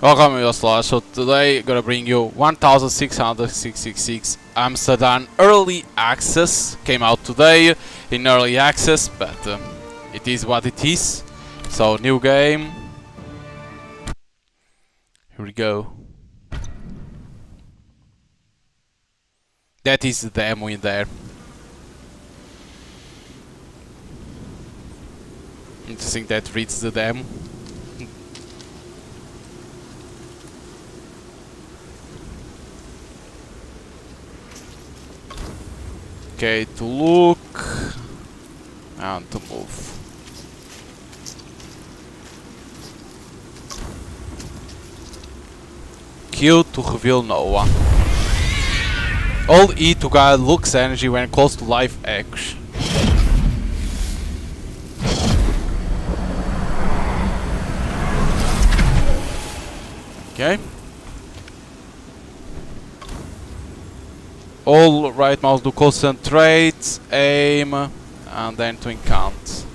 Welcome Yoslav. So today gonna bring you 1666 Amsterdam Early Access. Came out today in Early Access, but it is what it is. So new game. Here we go. That is the demo in there. Interesting that reads the demo. Okay, to look and to move. Q to reveal Noah. Hold E to guide Luke's energy when close to live action. Okay. All right mouse to concentrate, aim, and then to count.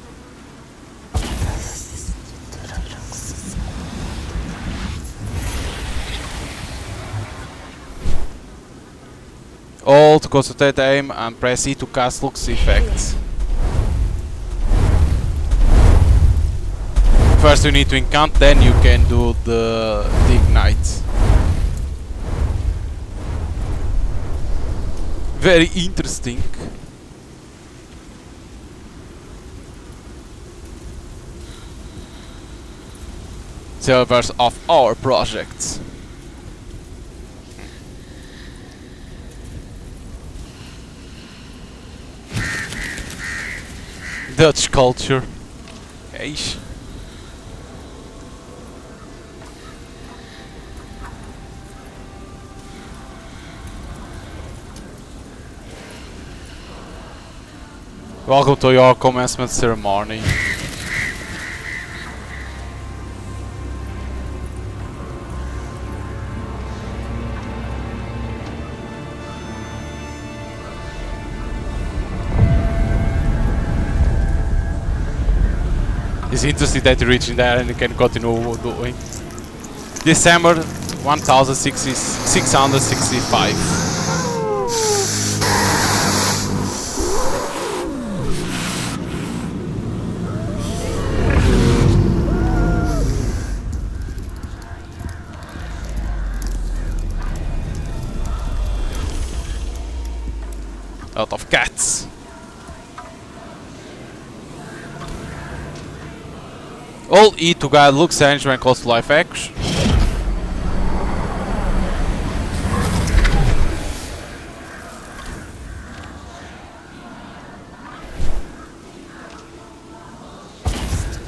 All to concentrate, aim, and press E to cast Luke's effect. First you need to incant, then you can do the ignite. Very interesting. Servers of our project. Dutch culture. Eish. Welcome to your commencement ceremony. It's interesting that you reach in there and you can continue doing. December 1665. Out of cats. All E to guide Luke's energy when close to live action.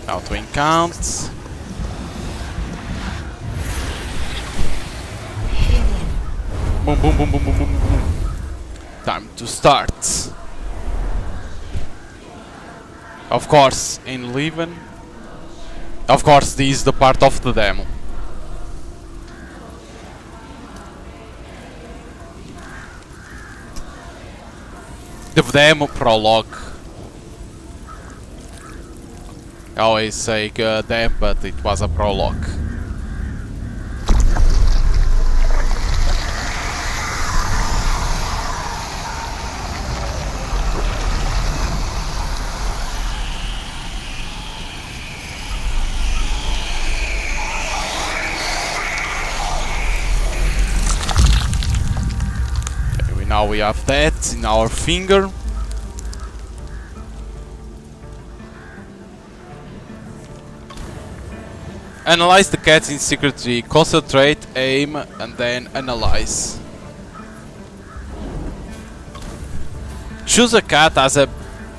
Now to count. Boom boom boom boom boom boom boom. Time to start. Of course, in Leven. Of course, this is the part of the demo. The demo prologue. I always say demo, but it was a prologue. Now we have that in our finger. Analyze the cats in secret tree. Concentrate, aim, and then analyze. Choose a cat as a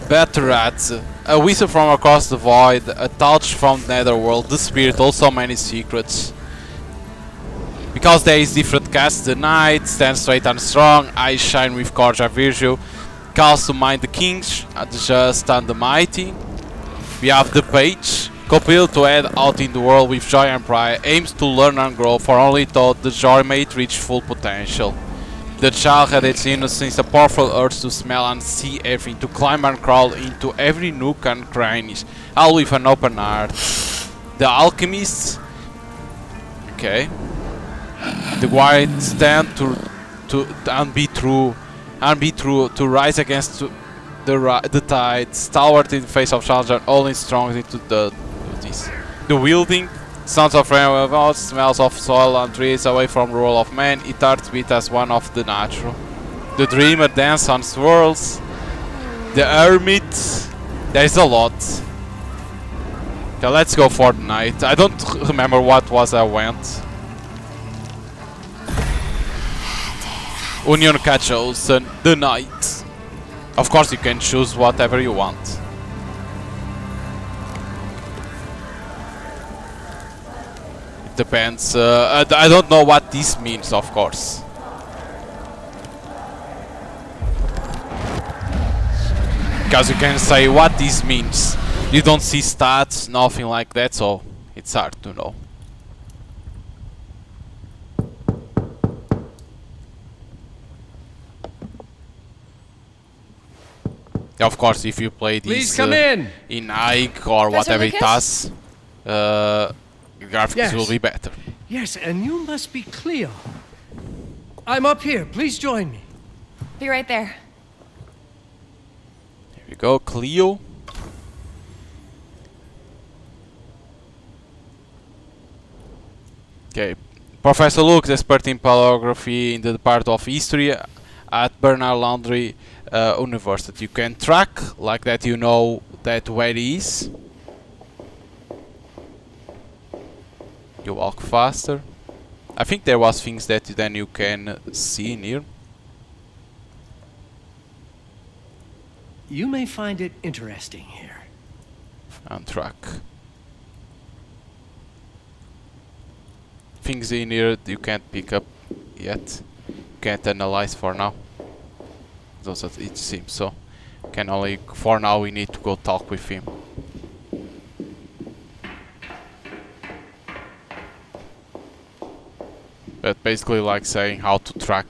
better rat, a whistle from across the void, a touch from the netherworld, the spirit, also many secrets. Because there is different casts, the knight, stand straight and strong, eyes shine with cordial virtue, calls to mind the kings, the just and the mighty. We have the page, compelled to head out in the world with joy and pride, aims to learn and grow, for only thought the joy made reach full potential. The child had its innocence, a powerful urge to smell and see everything, to climb and crawl into every nook and crannies, all with an open heart. The alchemists Okay. The white stand to and be true to rise against the tide, stalwart in the face of challenge, and all in strong into the duties. The wielding sounds of rain, smells of soil and trees away from rule of man. It heartbeat as one of the natural. The dreamer dance on swirls. The hermit. There's a lot. Okay, let's go for the night. I don't remember what was I went. Union Cachos, the night. Of course you can choose whatever you want. It depends. I don't know what this means, of course. Because you can say what this means. You don't see stats, nothing like that, so it's hard to know. Of course, if you play this in Ike or whatever it does, graphics will be better. Yes, and you must be Cleo. I'm up here. Please join me. Be right there. Here we go, Cleo. Okay, Professor Luke, expert in paleography in the Department of History at Bernard Laundry University. You can track like that, you know that where he is. You walk faster. I think there was things that then you can see in here. You may find it interesting here. And track. Things in here you can't pick up yet. Can't analyze for now. Those it seems so. Can only for now we need to go talk with him. But basically like saying how to track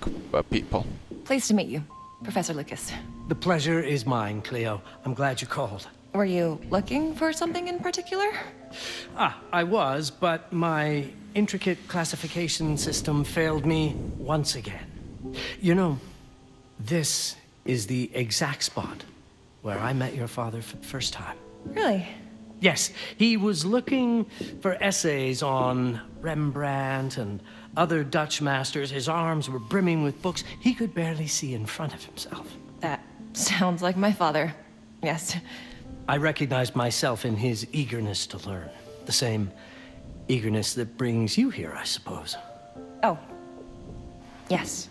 people. Pleased to meet you, Professor Lucas. The pleasure is mine, Cleo. I'm glad you called. Were you looking for something in particular? I was, but my intricate classification system failed me once again. You know, this is the exact spot where I met your father for the first time. Really? Yes, he was looking for essays on Rembrandt and other Dutch masters. His arms were brimming with books. He could barely see in front of himself. That sounds like my father. Yes. I recognized myself in his eagerness to learn. The same eagerness that brings you here, I suppose. Oh. Yes.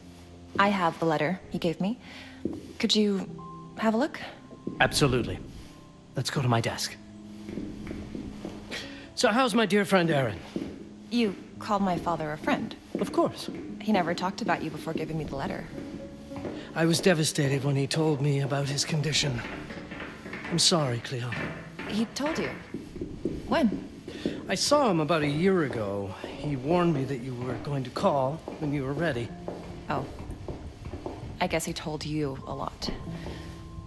I have the letter he gave me. Could you have a look? Absolutely. Let's go to my desk. So how's my dear friend Aaron? You called my father a friend. Of course. He never talked about you before giving me the letter. I was devastated when he told me about his condition. I'm sorry, Cleo. He told you? When? I saw him about a year ago. He warned me that you were going to call when you were ready. Oh. I guess he told you a lot.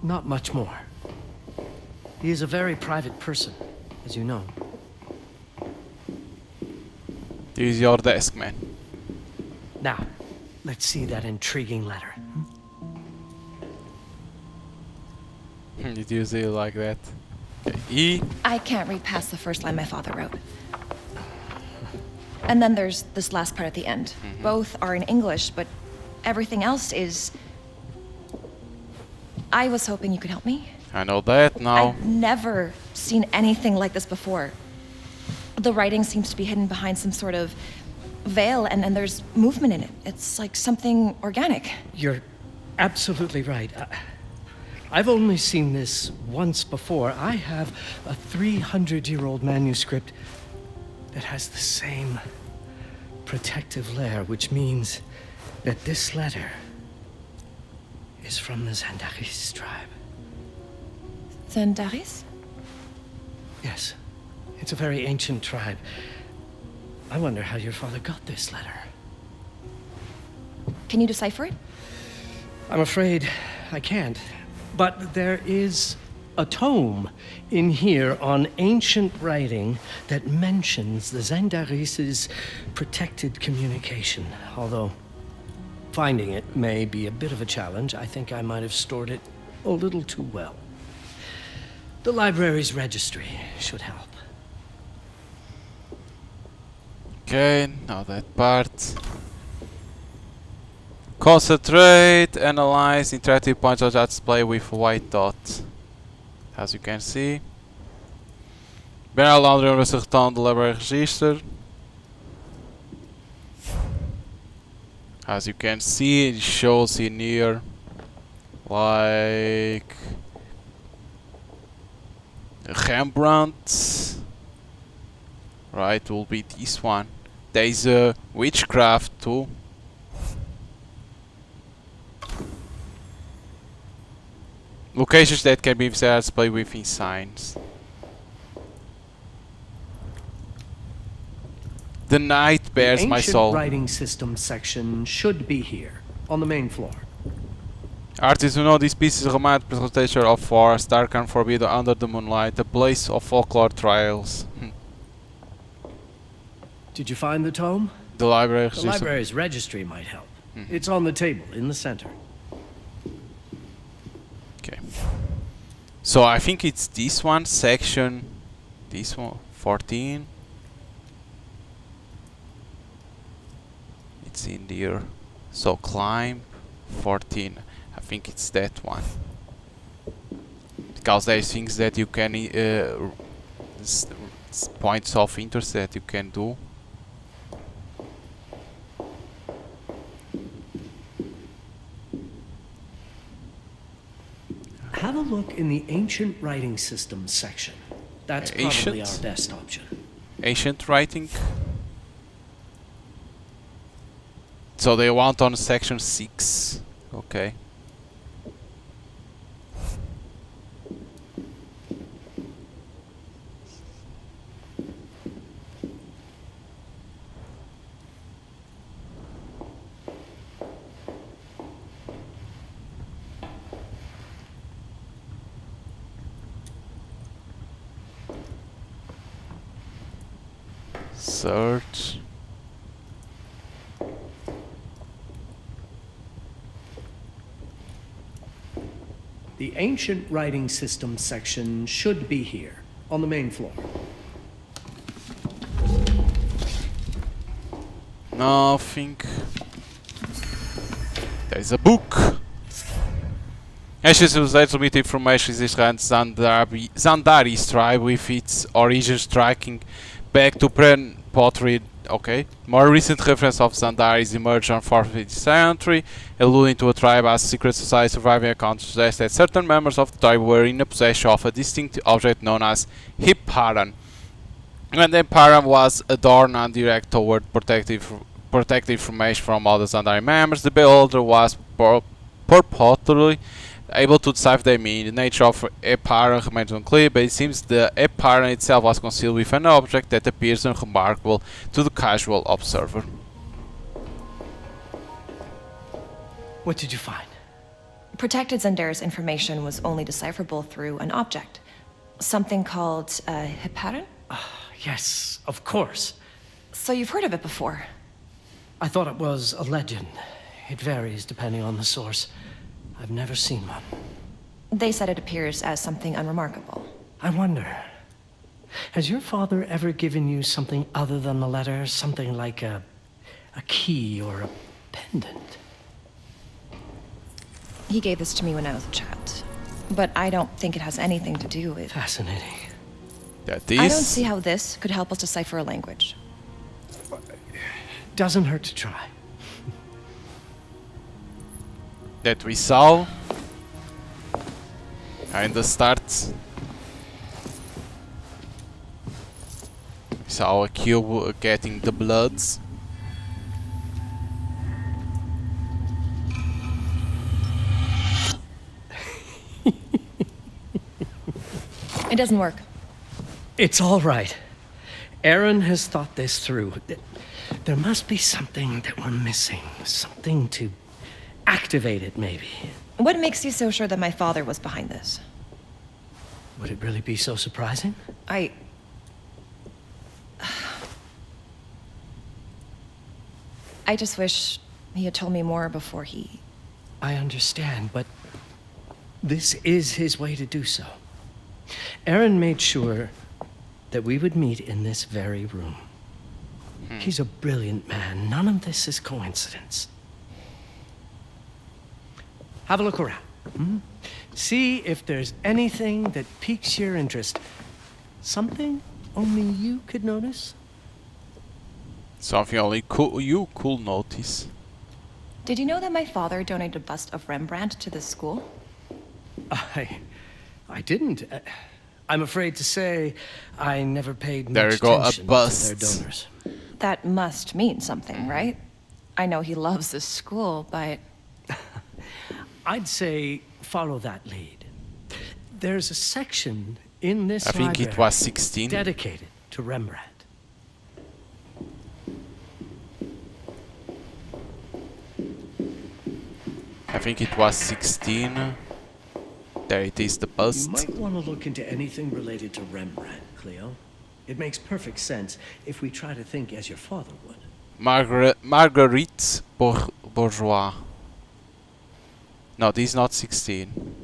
Not much more. He is a very private person, as you know. This is your desk, man. Now, let's see that intriguing letter. Did you see it like that? Okay. E. I can't read past the first line my father wrote. And then there's this last part at the end. Both are in English, but everything else is... I was hoping you could help me. I know that now. I've never seen anything like this before. The writing seems to be hidden behind some sort of veil, and there's movement in it. It's like something organic. You're absolutely right. I've only seen this once before. I have a 300-year-old manuscript that has the same protective layer, which means that this letter is from the Zandaris tribe. Zandaris? Yes. It's a very ancient tribe. I wonder how your father got this letter. Can you decipher it? I'm afraid I can't. But there is a tome in here on ancient writing that mentions the Zandaris' protected communication. Although finding it may be a bit of a challenge, I think I might have stored it a little too well. The library's registry should help. Okay, now that part. Concentrate, analyze, interactive points of that display with white dot. As you can see. Ben al andere rustig dan de library register. As you can see, it shows in here like Rembrandt. Right, will be this one. There is a witchcraft too. Locations that can be visited display within signs. The night bears my soul. Ancient writing system section should be here, on the main floor. Artists who know these pieces remind presentation of forest, dark and forbidden under the moonlight, a place of folklore trials. Did you find the tome? The library. The library's registry might help. It's on the table in the center. Okay. So I think it's this one, section, this one, 14. It's in there. So climb, 14. I think it's that one. Because there's things that you can, points of interest that you can do. Have a look in the ancient writing system section. That's probably our best option. Ancient writing. So they want on section 6. Okay. Search. The ancient writing system section should be here, on the main floor. Nothing. There's a book. Ashes was able to meet information is around Zandari's tribe with its origin striking back to pre-pottery. Okay. More recent reference of Zandaris emerged on 4th century, alluding to a tribe as a secret society surviving accounts suggest that certain members of the tribe were in the possession of a distinct object known as Hipparan. And then Paran was adorned and direct toward protective information from other Zandari members. The beholder was purportedly able to decipher their meaning. The nature of Eparan remains unclear, but it seems the Eparan itself was concealed with an object that appears unremarkable to the casual observer. What did you find? Protected Zandari's information was only decipherable through an object. Something called Hipparan? Yes, of course. So you've heard of it before? I thought it was a legend. It varies depending on the source. I've never seen one. They said it appears as something unremarkable. I wonder, has your father ever given you something other than the letter? Something like a key or a pendant? He gave this to me when I was a child. But I don't think it has anything to do with... Fascinating. That I don't see how this could help us decipher a language. Doesn't hurt to try. That we saw in the start. We saw a cube getting the bloods. It doesn't work. It's all right. Aaron has thought this through. There must be something that we're missing. Something to activate it, maybe. What makes you so sure that my father was behind this? Would it really be so surprising? I just wish he had told me more before he... I understand, but this is his way to do so. Aaron made sure that we would meet in this very room. He's a brilliant man. None of this is coincidence. Have a look around. See if there's anything that piques your interest. Something only you could notice. Something only you could notice. Did you know that my father donated a bust of Rembrandt to this school? I didn't. I'm afraid to say I never paid There much you go, a attention to bust. their donors. That must mean something, right? I know he loves this school, but... I'd say follow that lead. There's a section in this I think it library was 16. dedicated to Rembrandt. I think it was 16. There it is, the You bust. might want to look into anything related to Rembrandt, Cleo. It makes perfect sense if we try to think as your father would. Marguerite Bourgeois. No, this is not 16.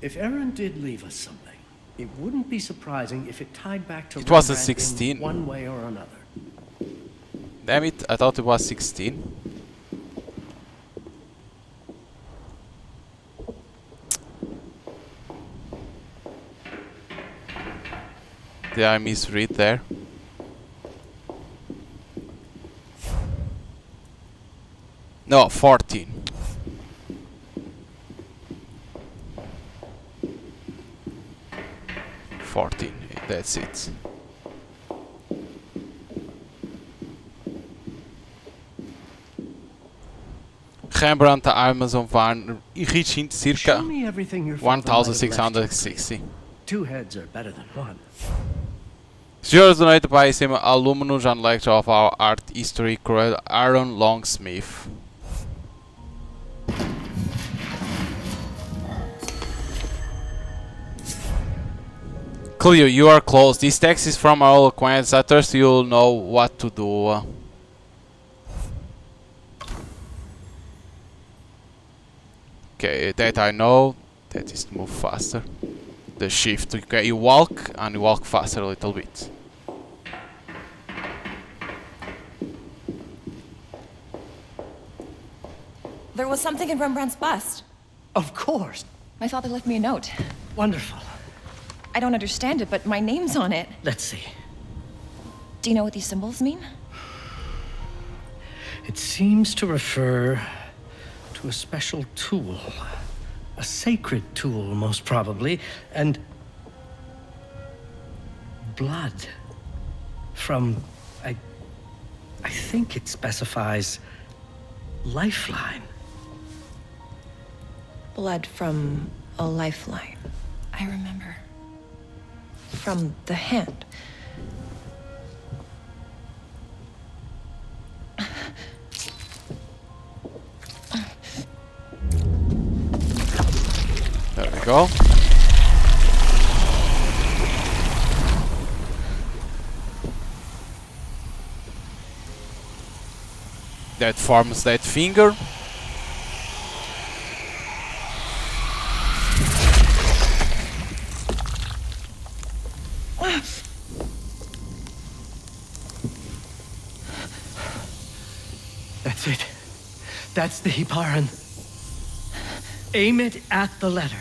If Aaron did leave us something, it wouldn't be surprising if it tied back to It was a Rembrandt 16. in one way or another. Damn it, I thought it was 16. Did I misread there? No, 14. That's it. Rembrandt-armen waren reaching Show circa me everything your father might have left you, 1660. Cleo. Two heads are better than one. Yours donated by him alumnus and lecturer of our art history, called Aaron Longsmith. Cleo, you are close. This text is from our old acquaintance. I trust you'll know what to do. Okay, that I know. That is to move faster. The shift. Okay, you walk and you walk faster a little bit. There was something in Rembrandt's bust. Of course. My father left me a note. Wonderful. I don't understand it, but my name's on it. Let's see. Do you know what these symbols mean? It seems to refer to a special tool. A sacred tool, most probably, and blood from, I think it specifies lifeline. Blood from a lifeline. I remember. From the hand. There we go. That forms that finger. That's it. That's the Hiparan. Aim it at the letter.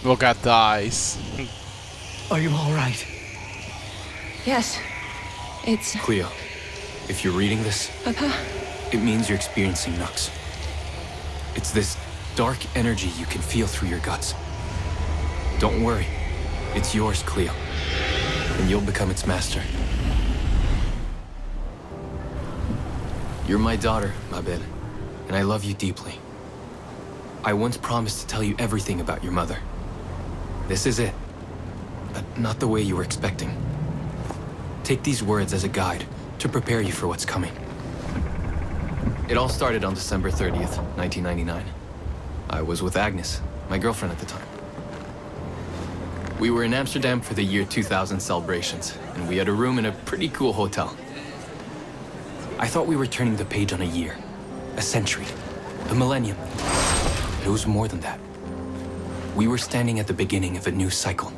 Look at the eyes. Are you all right? Yes. It's... Cleo, if you're reading this, Papa? it means you're experiencing Nux. It's this dark energy you can feel through your guts. Don't worry. It's yours, Cleo. and you'll become its master. You're my daughter, Mabel, and I love you deeply. I once promised to tell you everything about your mother. This is it, but not the way you were expecting. Take these words as a guide to prepare you for what's coming. It all started on December 30th, 1999. I was with Agnes, my girlfriend at the time. We were in Amsterdam for the year 2000 celebrations, and we had a room in a pretty cool hotel. I thought we were turning the page on a year, a century, a millennium. But it was more than that. We were standing at the beginning of a new cycle.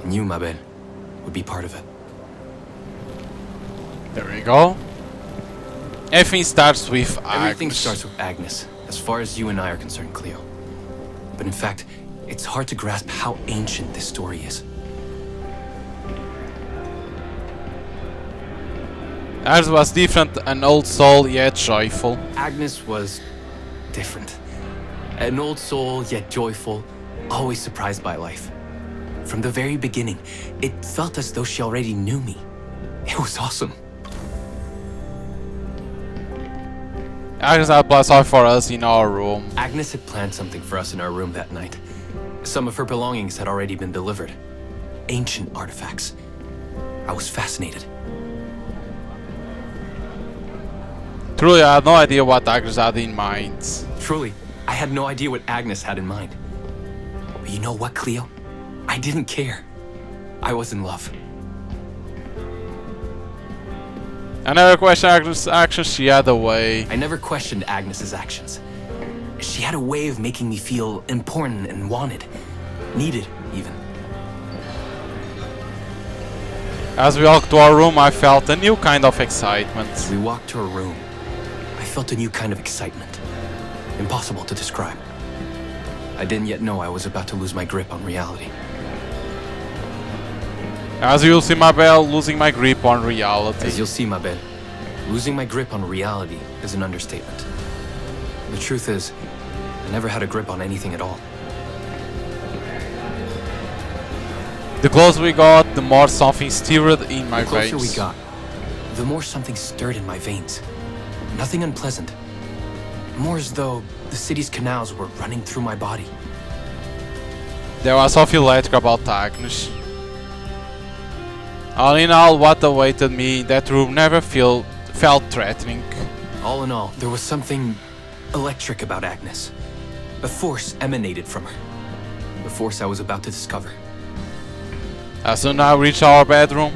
And you, Mabel, would be part of it. There we go. Everything starts with Agnes. Everything starts with Agnes, as far as you and I are concerned, Cleo. But in fact, it's hard to grasp how ancient this story is. Agnes was different, an old soul yet joyful. Agnes was different. An old soul, yet joyful, always surprised by life. From the very beginning, it felt as though she already knew me. It was awesome. Agnes had blessed out for us in our room. Agnes had planned something for us in our room that night. Some of her belongings had already been delivered. Ancient artifacts. I was fascinated. Truly, I had no idea what Agnes had in mind. Truly, I had no idea what Agnes had in mind. But you know what, Cleo? I didn't care. I was in love. I never questioned Agnes' actions, she had a way. I never questioned Agnes's actions. She had a way of making me feel important and wanted. Needed, even. As we walked to our room, I felt a new kind of excitement. As we walked to her room, I felt a new kind of excitement. Impossible to describe. I didn't yet know I was about to lose my grip on reality. As you'll see, Mabel, losing my grip on reality. As you'll see, Mabel, losing my grip on reality is an understatement. The truth is, I never had a grip on anything at all. The closer we got, the more something stirred in my The closer veins. we got, the more something stirred in my veins. Nothing unpleasant. More as though the city's canals were running through my body. There was something electric about Agnes. All in all, what awaited me in that room never felt threatening. All in all, there was something electric about Agnes. A force emanated from her. The force I was about to discover. As soon as I reached our bedroom,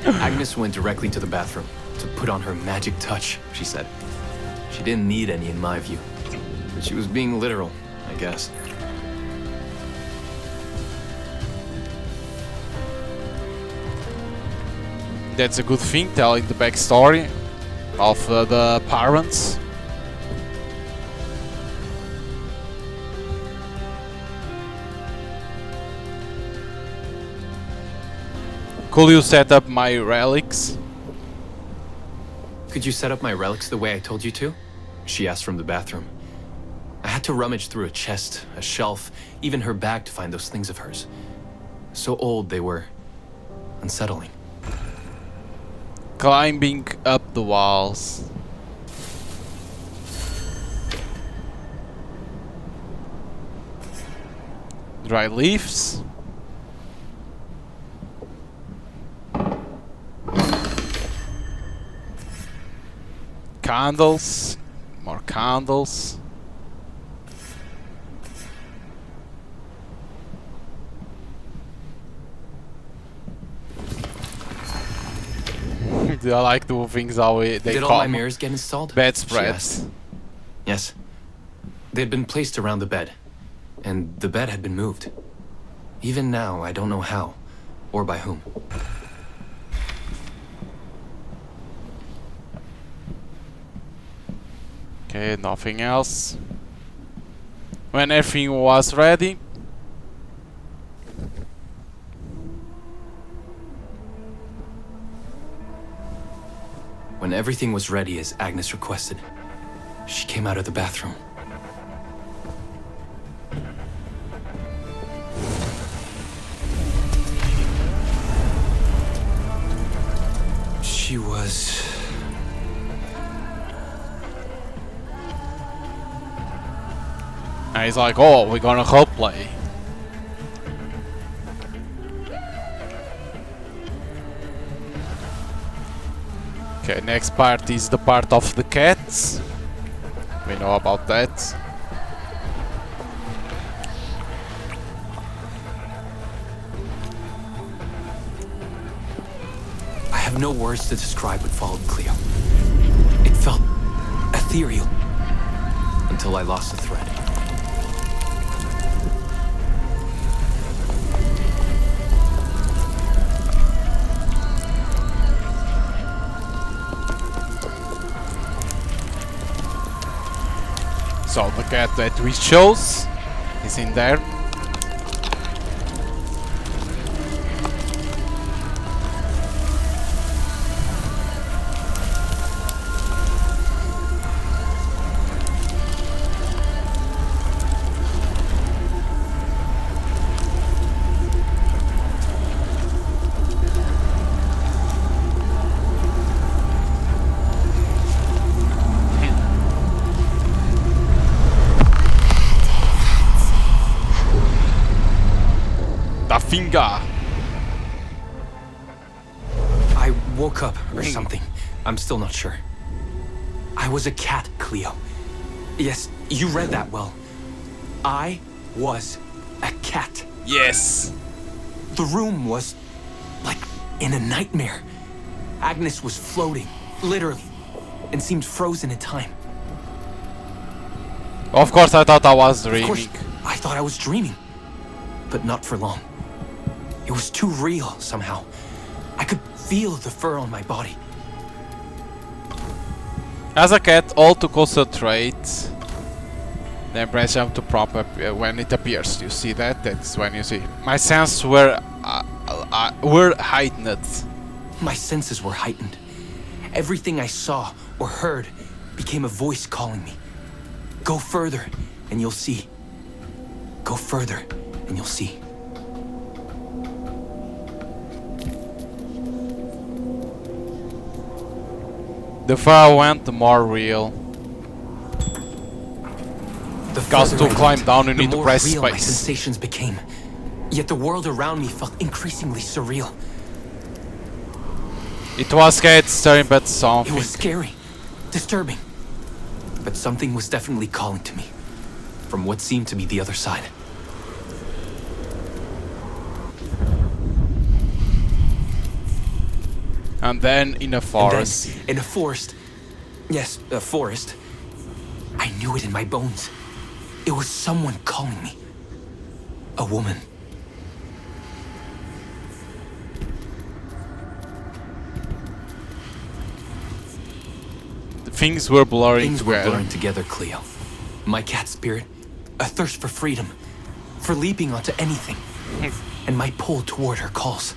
Agnes went directly to the bathroom to put on her magic touch, she said. She didn't need any in my view, but she was being literal, I guess. that's a good thing, telling the backstory of the parents. Could you set up my relics? Could you set up my relics the way I told you to? She asked from the bathroom. I had to rummage through a chest, a shelf, even her bag to find those things of hers. So old they were. Unsettling. Climbing up the walls. Dry leaves. Candles. More candles. I like the things how they Did all call my mirrors get installed? bedspreads. Yes. They had been placed around the bed, and the bed had been moved. Even now, I don't know how, or by whom. Okay, nothing else. When everything was ready, When everything was ready as Agnes requested, she came out of the bathroom. was... And he's like, oh, we're gonna roleplay. Okay, next part is the part of the cats. We know about that. I have no words to describe what followed, Cleo. It felt ethereal until I lost the thread. So the cat that we chose is in there. The finger. I woke up or something. I'm still not sure. I was a cat, Cleo. Yes, you read that well. I was a cat. Yes. The room was like in a nightmare. Agnes was floating, literally, and seemed frozen in time. Of course, I thought I was Of dreaming. course, I thought I was dreaming, but not for long. It was too real somehow. I could feel the fur on my body. As a cat, all to concentrate. Then press jump to prop up when it appears. You see that? That's when you see. My senses were heightened. My senses were heightened. Everything I saw or heard became a voice calling me. Go further and you'll see. Go further and you'll see. The further I went, the more real. The Because further to I climb went, down, you the need to more press real my space. sensations became. Yet the world around me felt increasingly surreal. It was cat staring at It something. was scary, disturbing. But something was definitely calling to me. From what seemed to be the other side. And then in a And forest. then, in a forest, yes, a forest, I knew it in my bones. It was someone calling me. A woman. Things were blurring Things were together. blurring together, Cleo. My cat spirit, a thirst for freedom, for leaping onto anything, and my pull toward her calls.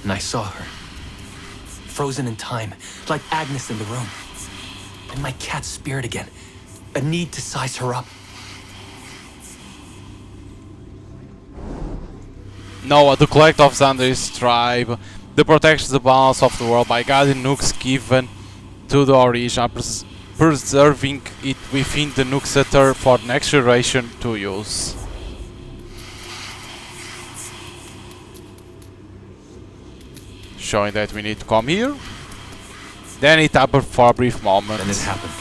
And I saw her, frozen in time, like Agnes in the room. And my cat spirit again, a need to size her up. Noah, to collect of Xander's tribe, that protects the balance of the world by guiding nukes given to the origin, preserving it within the nuke setter for the next generation to use. Showing that we need to come here. Then it happened for a brief moment. And it happened.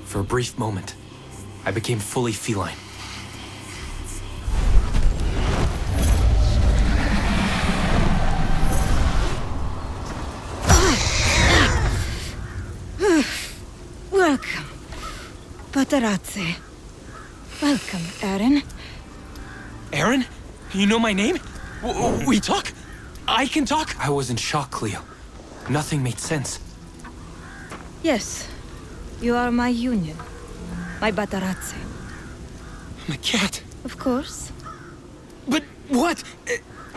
For a brief moment, I became fully feline. Welcome, Patarazzi. Welcome, Aaron. Aaron? You know my name? We talk? I can talk? I was in shock, Cleo. Nothing made sense. Yes, you are my union, my Patarazzi. I'm a cat. Of course. But what?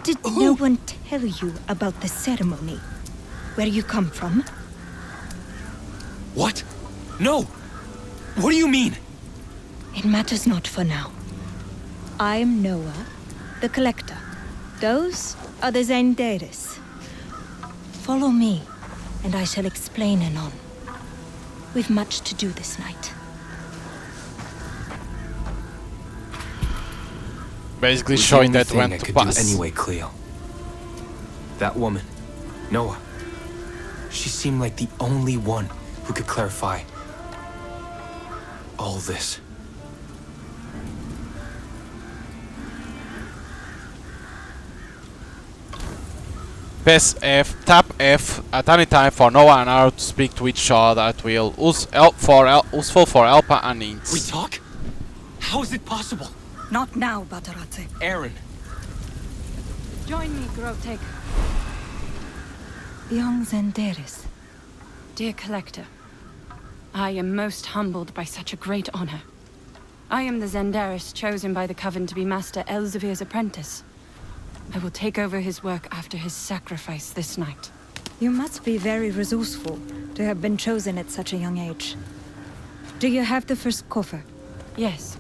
Did no one tell you about the ceremony? Where you come from? What? No! What do you mean? It matters not for now. I'm Noah, the Collector. Those are the Zenderis. Follow me, and I shall explain anon. We've much to do this night. Basically Was the showing only that thing went I to could pass. do anyway, Cleo. That woman, Noah. She seemed like the only one who could clarify all this. Press F, tap F at any time for Noah and Ara to speak to each other at will. Useful for Alpa and Ints. We talk? How is it possible? Not now, Bataradze. Aaron. Join me, Groteg. Young Zenderis. Dear Collector, I am most humbled by such a great honor. I am the Zenderis chosen by the Coven to be Master Elsevier's apprentice. I will take over his work after his sacrifice this night. You must be very resourceful to have been chosen at such a young age. Do you have the first coffer? Yes.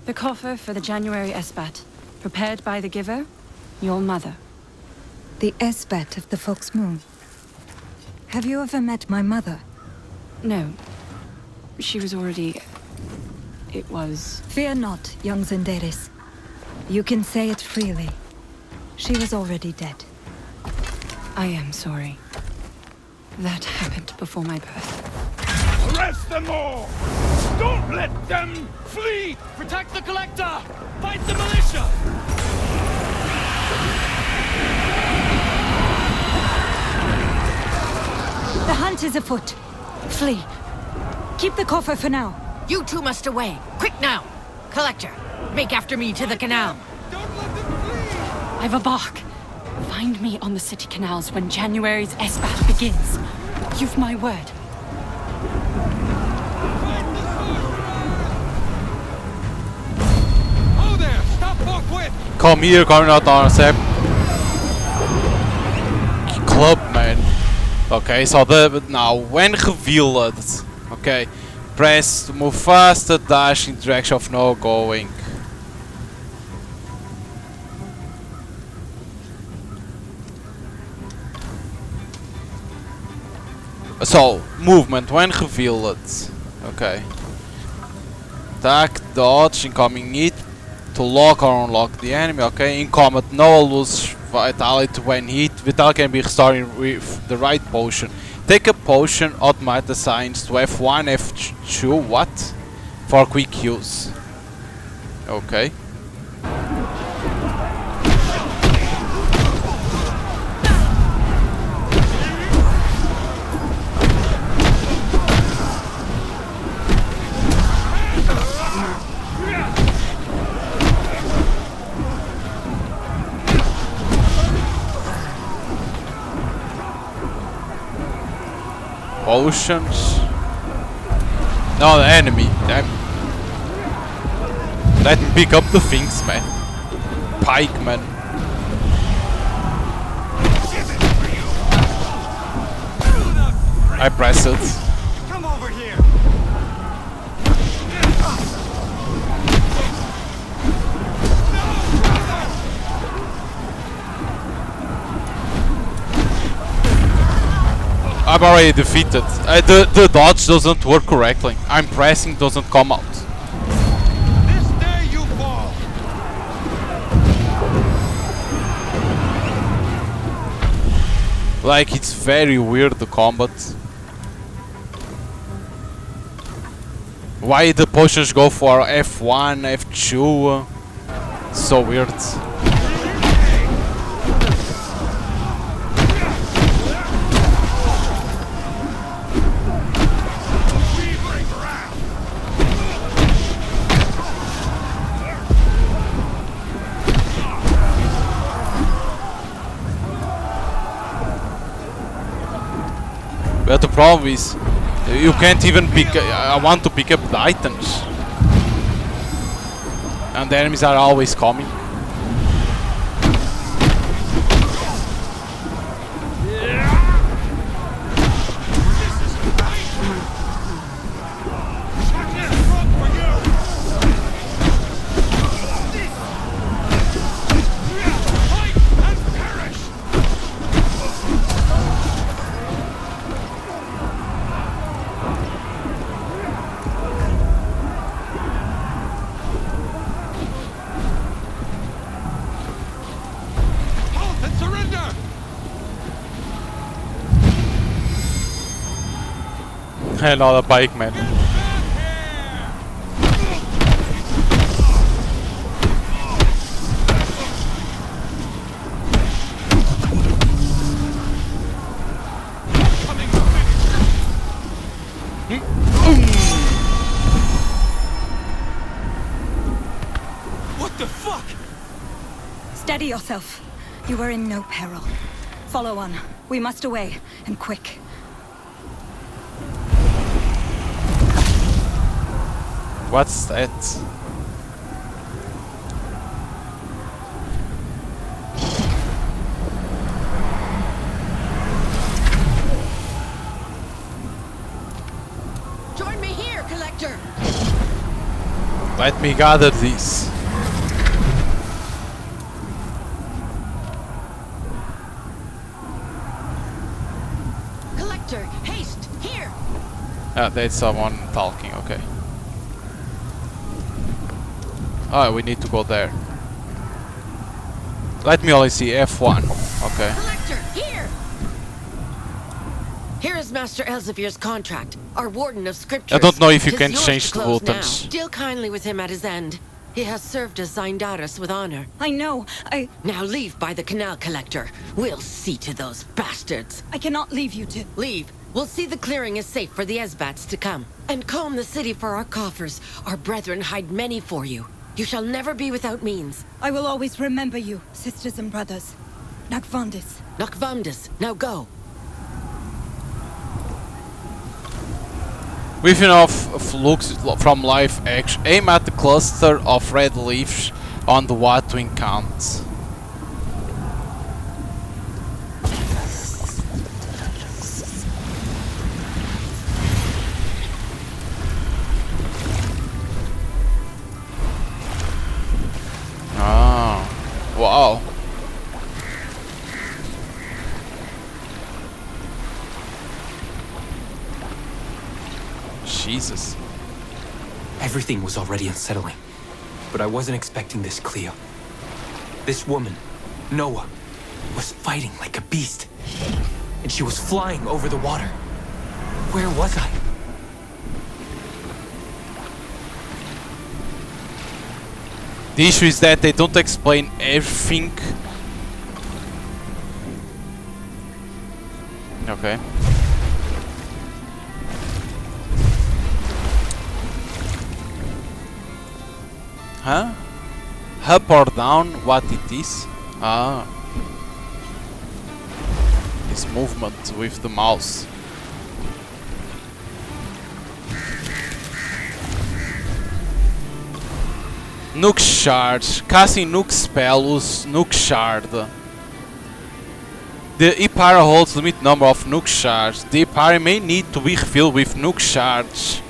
The coffer for the January Esbat, prepared by the giver, your mother. The Esbat of the Fox Moon. Have you ever met my mother? No. She was already... It was... Fear not, young Zenderis. You can say it freely. She was already dead. I am sorry. That happened before my birth. Arrest them all! Don't let them flee! Protect the Collector! Fight the militia! The hunt is afoot. Flee. Keep the coffer for now. You two must away. Quick now! Collector, make after me to the canal. Don't let them flee! I've a bark. Find me on the city canals when January's Esbat begins. You've my word. Oh there! Stop forthwith! Kom hier, kom je nou aan, Seb. Clubman. Okay, so now when revealed, okay, press to move faster, dash in direction of no going. So movement when revealed, okay. Attack, dodge, incoming hit to lock or unlock the enemy, okay. In combat, no lose vitality when hit. Vitality can be restored with the right potion. Take a potion, automatic assigns to F1, F2, what? For quick use. Okay. Potions. No, the enemy. Damn. Let him pick up the things, man. Pikeman. I press it. Come over here! I'm already defeated. The dodge doesn't work correctly. I'm pressing, doesn't come out. This day you fall! Like, it's very weird, the combat. Why the potions go for F1, F2? So weird. But the problem is, you can't even pick. I want to pick up the items, and the enemies are always coming. Another bike man. What the fuck? Steady yourself. You are in no peril. Follow on. We must away, and quick. What's that? Join me here, Collector. Let me gather these. Collector, haste, here. That's someone talking, okay. Oh, we need to go there. Let me only see F1. Okay. Collector, here. Here is Master Elsevier's contract, our warden of scriptures. I don't know if you 'Tis can yours change to the close buttons. now. Deal kindly with him at his end. He has served as Zindaris with honor. I know. Now leave by the canal, Collector. We'll see to those bastards. I cannot leave you to... Leave. We'll see the clearing is safe for the Esbats to come. And comb the city for our coffers. Our brethren hide many for you. You shall never be without means. I will always remember you, sisters and brothers. Nakvandis. Nakvamdis, now go. With enough looks from live action, aim at the cluster of red leaves on the watering count. Ah, wow. Jesus. Everything was already unsettling, but I wasn't expecting this, Cleo. This woman, Noah, was fighting like a beast, and she was flying over the water. Where was I? The issue is that they don't explain everything. Okay. Huh? Up or down, what it is? Ah. It's movement with the mouse. Nuke Shard. Casting Nuke spell use Nuke Shard. The Ipara holds limit number of Nuke Shards. The Ipara may need to be filled with Nuke Shards.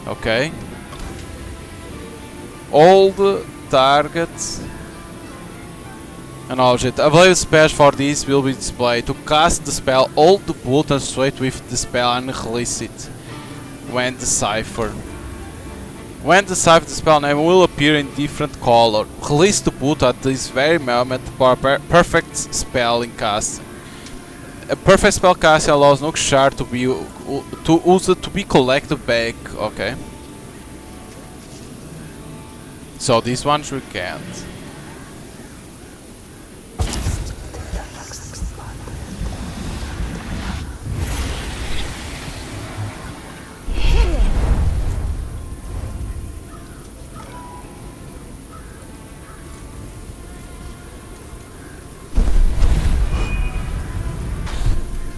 Okay. All the targets and object. Available spells for this will be displayed. To cast the spell, hold the button straight with the spell and release it when deciphered. When deciphered, the spell name will appear in different color. Release the button at this very moment for a perfect spell in casting. A perfect spell casting allows Nook Shard to be collected back. Okay. So these ones we can't.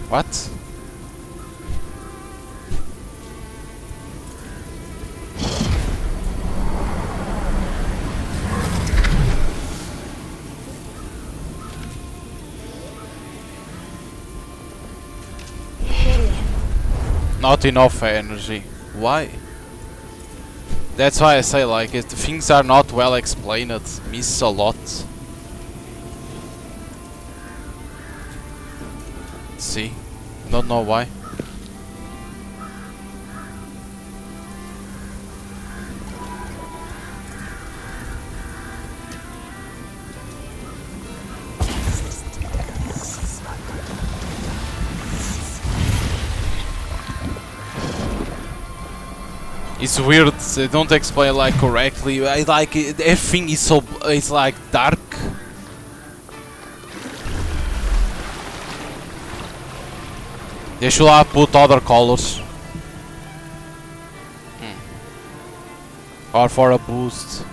What? Not enough energy. Why? That's why I say, like, if the things are not well explained, miss a lot. See? Don't know why. It's weird. They don't explain like correctly. I like it. Everything is so. It's like dark. They should have put other colors. Or for a boost.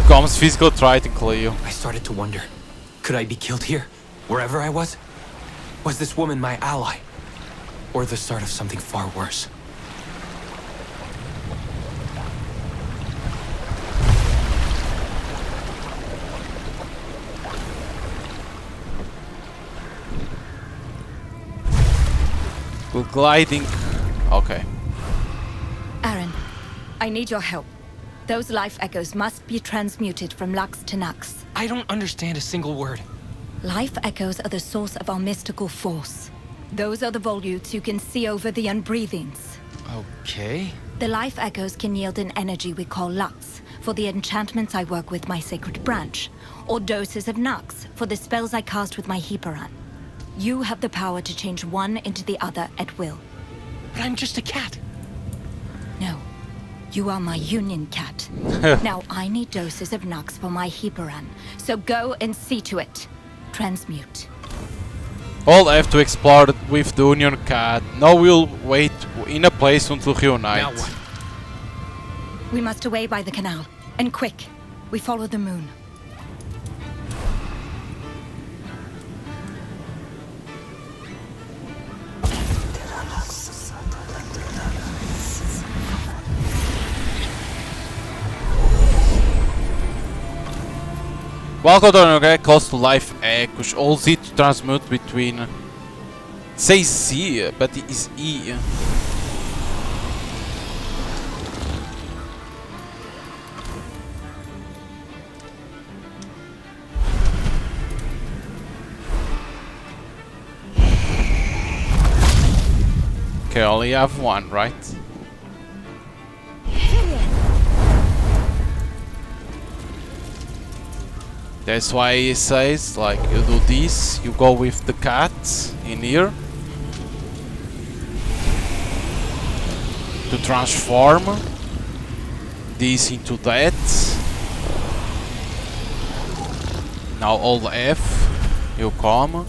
Comes physical threat in Cleo. I started to wonder, could I be killed here, wherever I was? Was this woman my ally? Or the start of something far worse? Good gliding. Okay. Aaron, I need your help. Those life echoes must be transmuted from Lux to Nux. I don't understand a single word. Life echoes are the source of our mystical force. Those are the volutes who can see over the unbreathings. Okay. The life echoes can yield an energy we call Lux for the enchantments I work with my sacred branch, or doses of Nux for the spells I cast with my Heparan. You have the power to change one into the other at will. But I'm just a cat. No. You are my union cat. Now I need doses of Nux for my Heparan, so go and see to it. Transmute. All have to explore with the Union Cat. Now we'll wait in a place until reunite. Now what? We must away by the canal. And quick. We follow the moon. Welcome to an close to life egg, which allows it to transmute between. It says C, but it is E. Okay, only have one, right? That's why he says, like, you do this, you go with the cat in here to transform this into that. Now hold F, you come.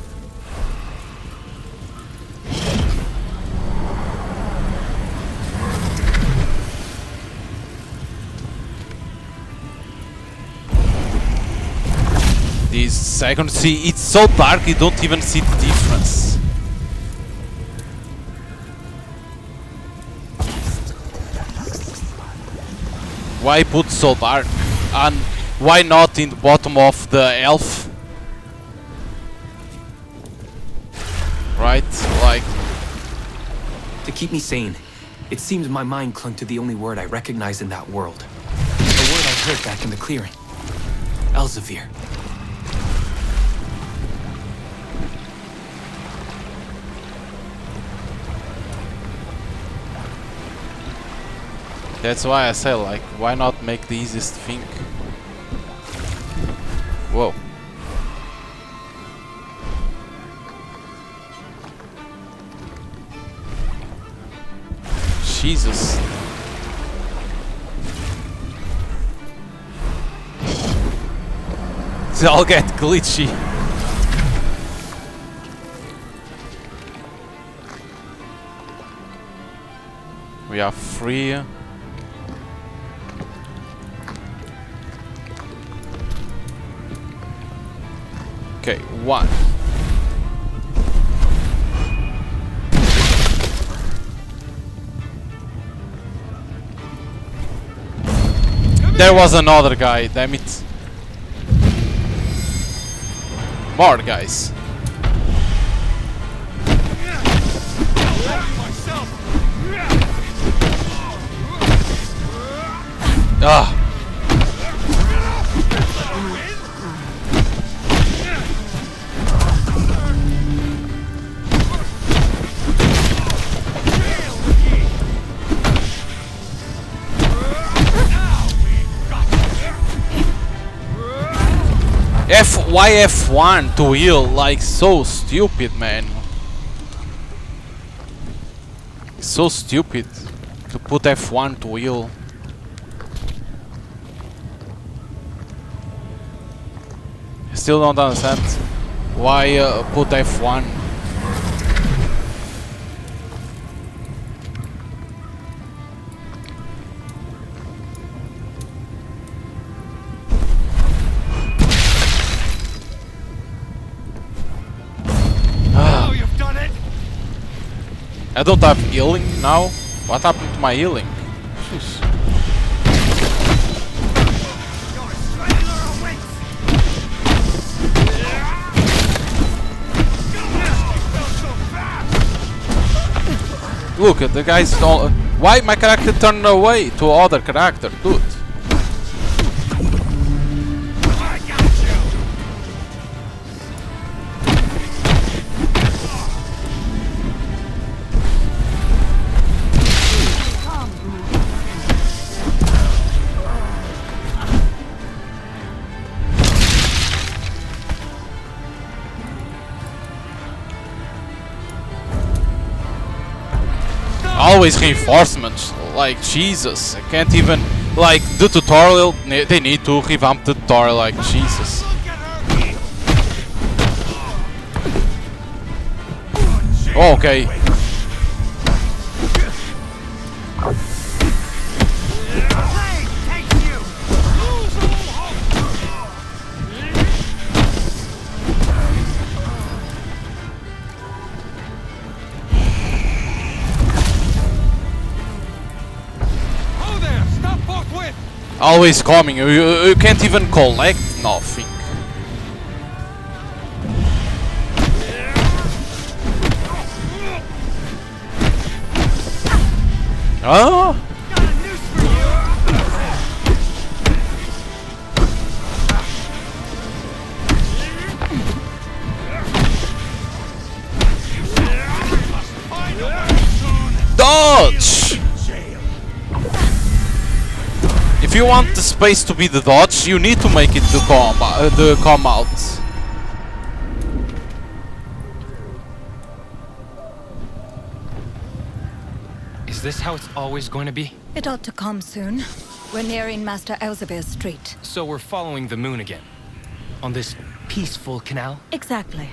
This second, see, it's so dark you don't even see the difference. Why put so dark? And why not in the bottom of the elf? Right, like... To keep me sane, it seems my mind clung to the only word I recognize in that world. The word I heard back in the clearing. Elsevier. That's why I say, like, why not make the easiest thing? Whoa. Jesus. They all get glitchy. We are free. Okay, one. There was another guy, damn it. More guys. Ah. Why F1 to heal? Like, so stupid, man. So stupid to put F1 to heal. Still don't understand why put F1. Now you've done it. I don't have healing now. What happened to my healing? Jeez. Your strangler awaits. Look at the guys don't. Why my character turned away to other character, dude? I got you. Always reinforcements. Like Jesus, I can't even. Like the tutorial, they need to revamp the tutorial. Like Jesus. Look at her. Oh, okay. Blade takes you. Lose all hope. Oh there! Stop forthwith. Always coming. You can't even collect nothing. Oh. Got a noose for you. Must find a way soon. Dodge! Jail. If you want the space to be the dodge, you need to make it the come out. Is this how it's always going to be? It ought to come soon. We're nearing Master Elsevier's street. So we're following the moon again. On this peaceful canal? Exactly.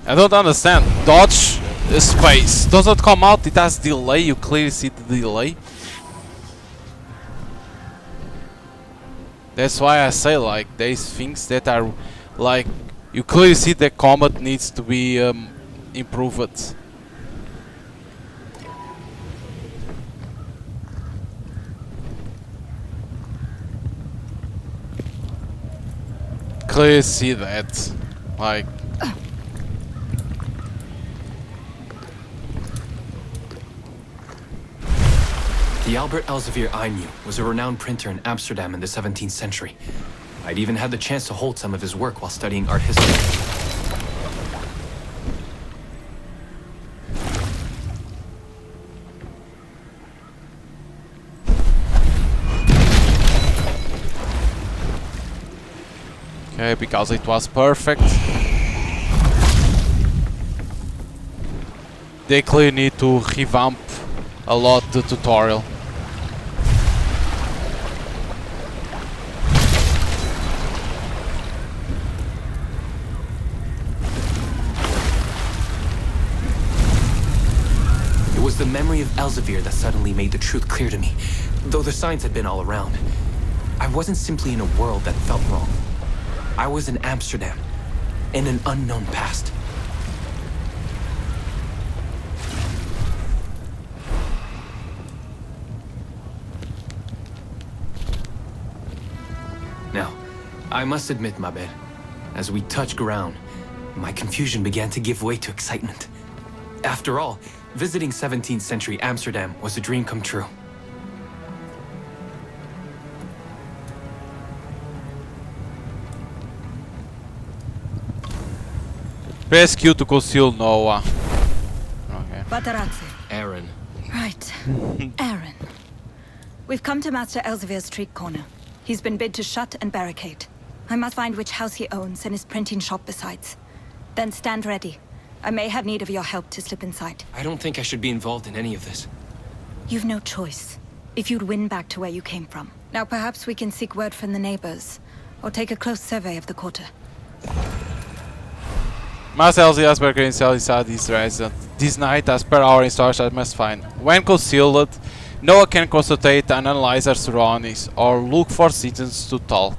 I don't understand. Dodge space. Does it come out? It has delay. You clearly see the delay. That's why I say like there's things that are like you clearly see the combat needs to be improved. Clearly see that, like. The Albert Elsevier I knew was a renowned printer in Amsterdam in the 17th century. I'd even had the chance to hold some of his work while studying art history. Okay, because it was perfect. They clearly need to revamp a lot the tutorial. It was the memory of Elsevier that suddenly made the truth clear to me, though the signs had been all around. I wasn't simply in a world that felt wrong. I was in Amsterdam, in an unknown past. Now, I must admit, Mabel, as we touched ground, my confusion began to give way to excitement. After all, visiting 17th century Amsterdam was a dream come true. Press Q to conceal Noah. Okay. Batarazzi. Aaron. Right. Aaron. We've come to Master Elsevier's street corner. He's been bid to shut and barricade. I must find which house he owns and his printing shop besides. Then stand ready. I may have need of your help to slip inside. I don't think I should be involved in any of this. You've no choice. If you'd win back to where you came from. Now perhaps we can seek word from the neighbors, or take a close survey of the quarter. Master Elziasberg inside this resident. This night, as per our instructions, I must find. When concealed, no one can consultate and analyze our surroundings, or look for citizens to talk.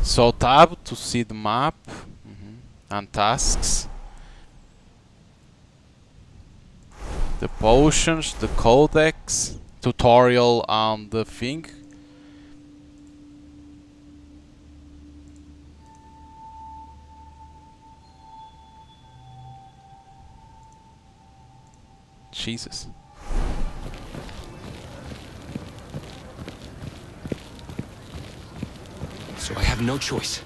So tab to see the map and tasks. The potions, the codex, tutorial and the thing. Jesus. So I have no choice.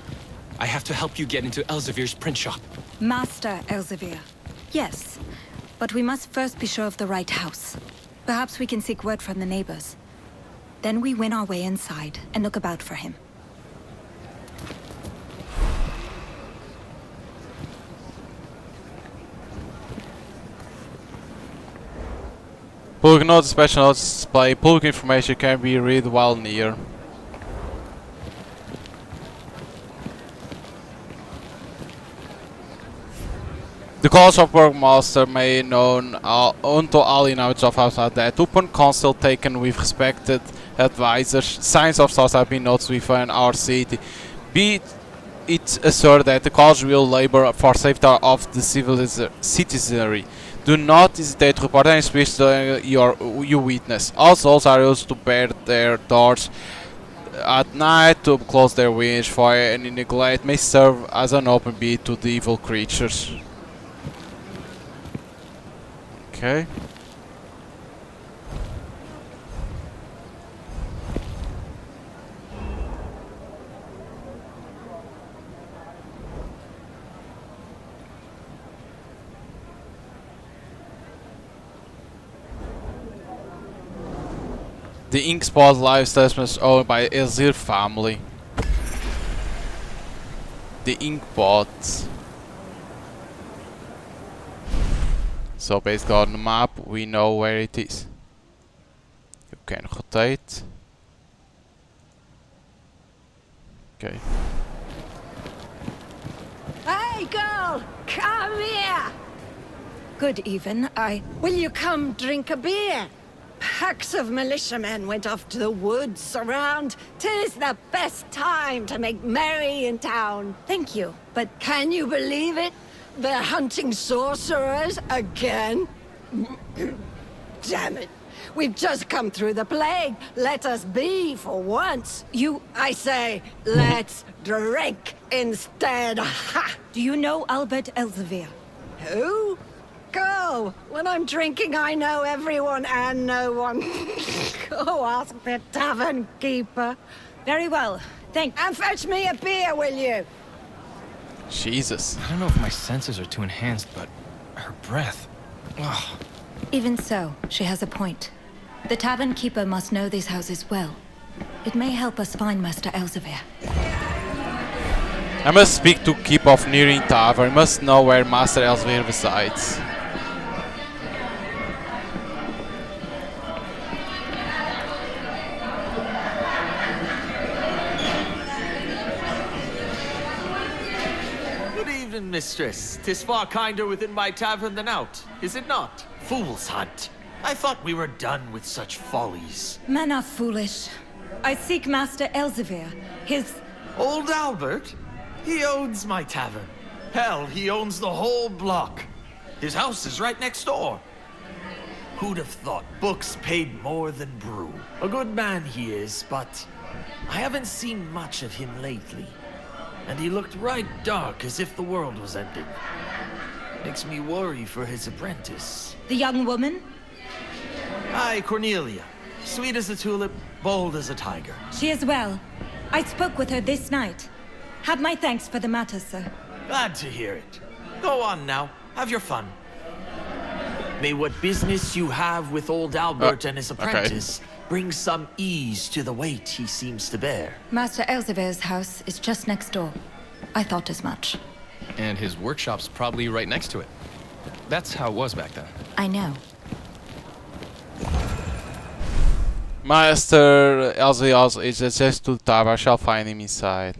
I have to help you get into Elsevier's print shop. Master Elsevier. Yes, but we must first be sure of the right house. Perhaps we can seek word from the neighbors. Then we win our way inside and look about for him. Public notes, special notes display. Public information can be read while near. The College of Burgmaster may known unto all inhabitants of Amsterdam that upon counsel taken with respected advisors, signs of sorts have been noticed within our city. Be it assured that the college will labor for safety of the citizenry. Do not hesitate to report any speech you witness. All souls are used to bar their doors at night, to close their windows, for any neglect may serve as an open beat to the evil creatures. Okay. The Inkspot live establishment is owned by the Elzir family. The Inkpot. So basically on the map we know where it is. You can rotate. Okay. Hey, girl! Come here! Good even, Will you come drink a beer? Packs of militiamen went off to the woods around. 'Tis the best time to make merry in town. Thank you, but Can you believe it? They're hunting sorcerers again. Damn it. We've just come through the plague. Let us be for once. I say, let's drink instead. Ha! do you know Albert Elsevier? Who? Go. When I'm drinking, I know everyone and no one. Go ask the tavern keeper. Very well, thank you. And fetch me a beer, will you? Jesus. I don't know if my senses are too enhanced, but her breath. Ugh. Even so, she has a point. The tavern keeper must know these houses well. It may help us find Master Elsevier. I must speak to keep of nearing tavern. I must know where Master Elsevier resides. Mistress, 'tis far kinder within my tavern than out, is it not? Fool's hunt. I thought we were done with such follies. Men are foolish. I seek Master Elsevier. His... Old Albert? He owns my tavern. Hell, he owns the whole block. His house is right next door. Who'd have thought books paid more than brew? A good man he is, but I haven't seen much of him lately. And he looked right dark, as if the world was ending. Makes me worry for his apprentice. The young woman? Aye, Cornelia. Sweet as a tulip, bold as a tiger. She is well. I spoke with her this night. Have my thanks for the matter, sir. Glad to hear it. Go on now. Have your fun. May what business you have with old Albert and his apprentice bring some ease to the weight he seems to bear. Master Elsevier's house is just next door. I thought as much. And his workshop's probably right next to it. That's how it was back then. I know. Master Elzevier's is just to the tower. I shall find him inside.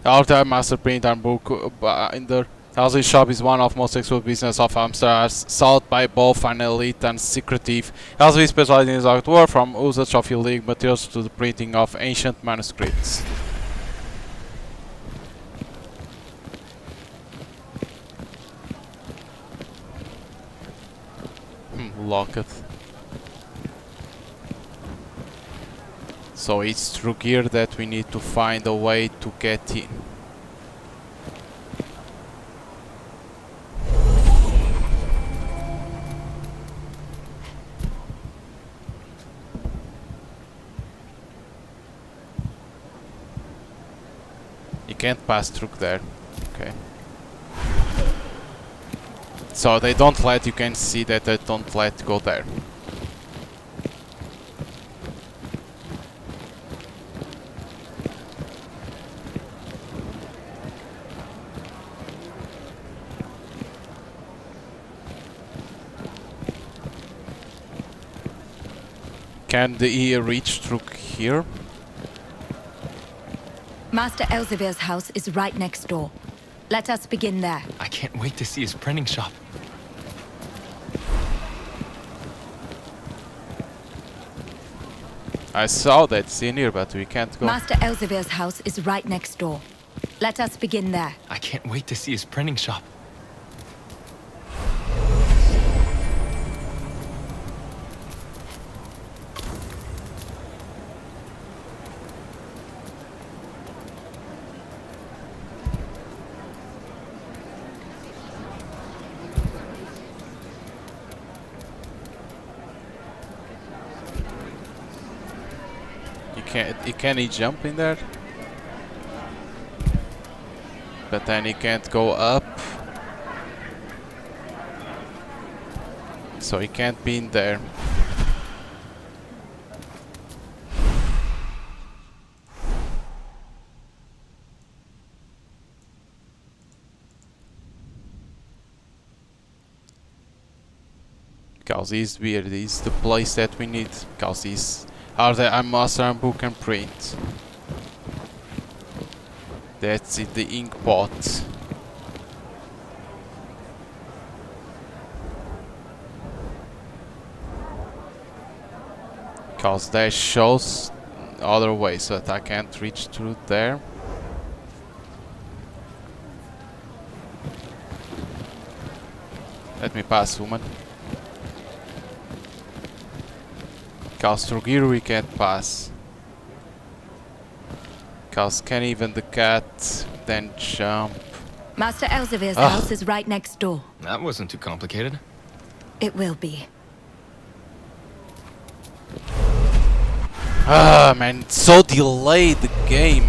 Our time master print and book in the Elzevier's shop is one of most exclusive business of Amsterdam, sought by both an elite and secretive. Elzevier specializes in his artwork, from usage of illegal materials to the printing of ancient manuscripts. Lock it. So it's through gear that we need to find a way to get in. You can't pass through there. Okay. So they don't let, you can see that they don't let go there. Can the reach through here? Master Elsevier's house is right next door. Let us begin there. I can't wait to see his printing shop. I saw that it's in here, but we can't go. Master Elsevier's house is right next door. Let us begin there. I can't wait to see his printing shop. Can he jump in there? But then he can't go up. So he can't be in there. Because he's weird, he's the place that we need. Because he's are the master and book and print. That's it, the ink pot. Because that shows other ways that I can't reach through there. Let me pass, woman. Because through here we can't pass. Because can even the cat then jump? Master Elsevier's house is right next door. That wasn't too complicated. It will be. Ah man, it's so delayed the game.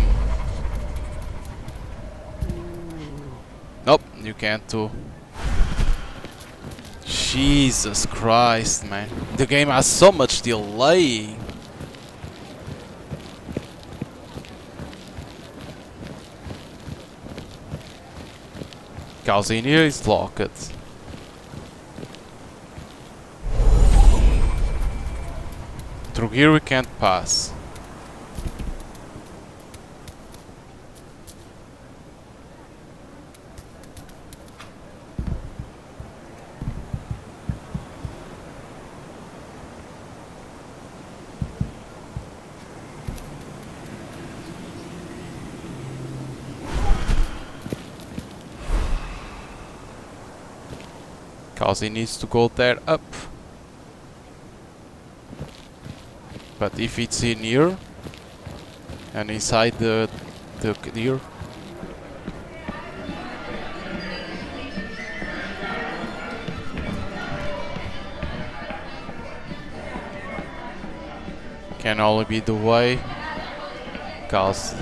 Nope, you can't do. Jesus Christ, man. The game has so much delay. Because in here is locked. Through here we can't pass. Because he needs to go there up. But if it's in here and inside the here, Can only be the way. Cause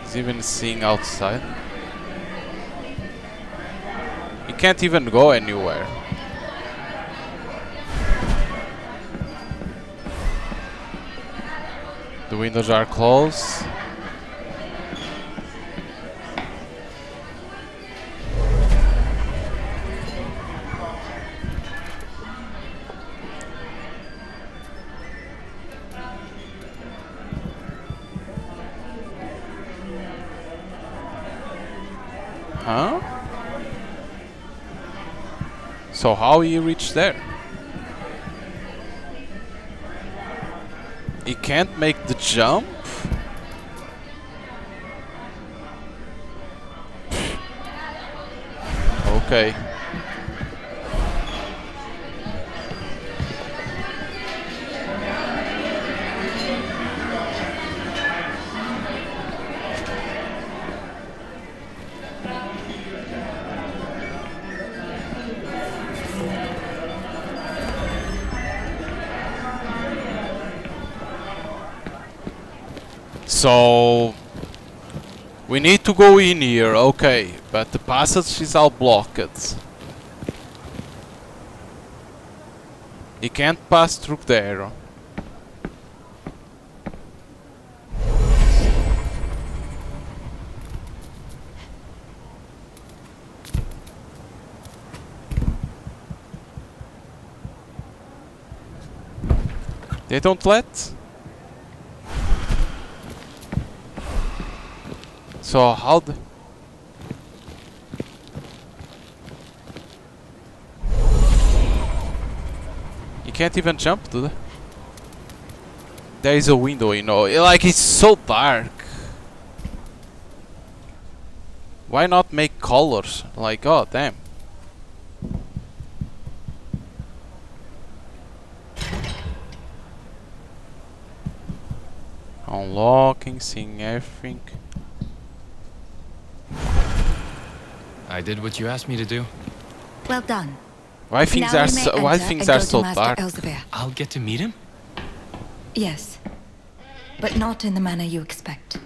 he's even seeing outside. He can't even go anywhere. The windows are closed. Huh? So how he reached there? He can't make the jump? Okay. So we need to go in here, okay, but the passage is all blocked. He can't pass through there. They don't let? So how the... You can't even jump to the... There is a window, you know, like it's so dark. Why not make colors? Like, oh damn. Unlocking, seeing everything. I did what you asked me to do. Well done. Why things Now are we may so, why enter things and are go to so Master dark? Elzevir. I'll get to meet him? Yes, but not in the manner you expect.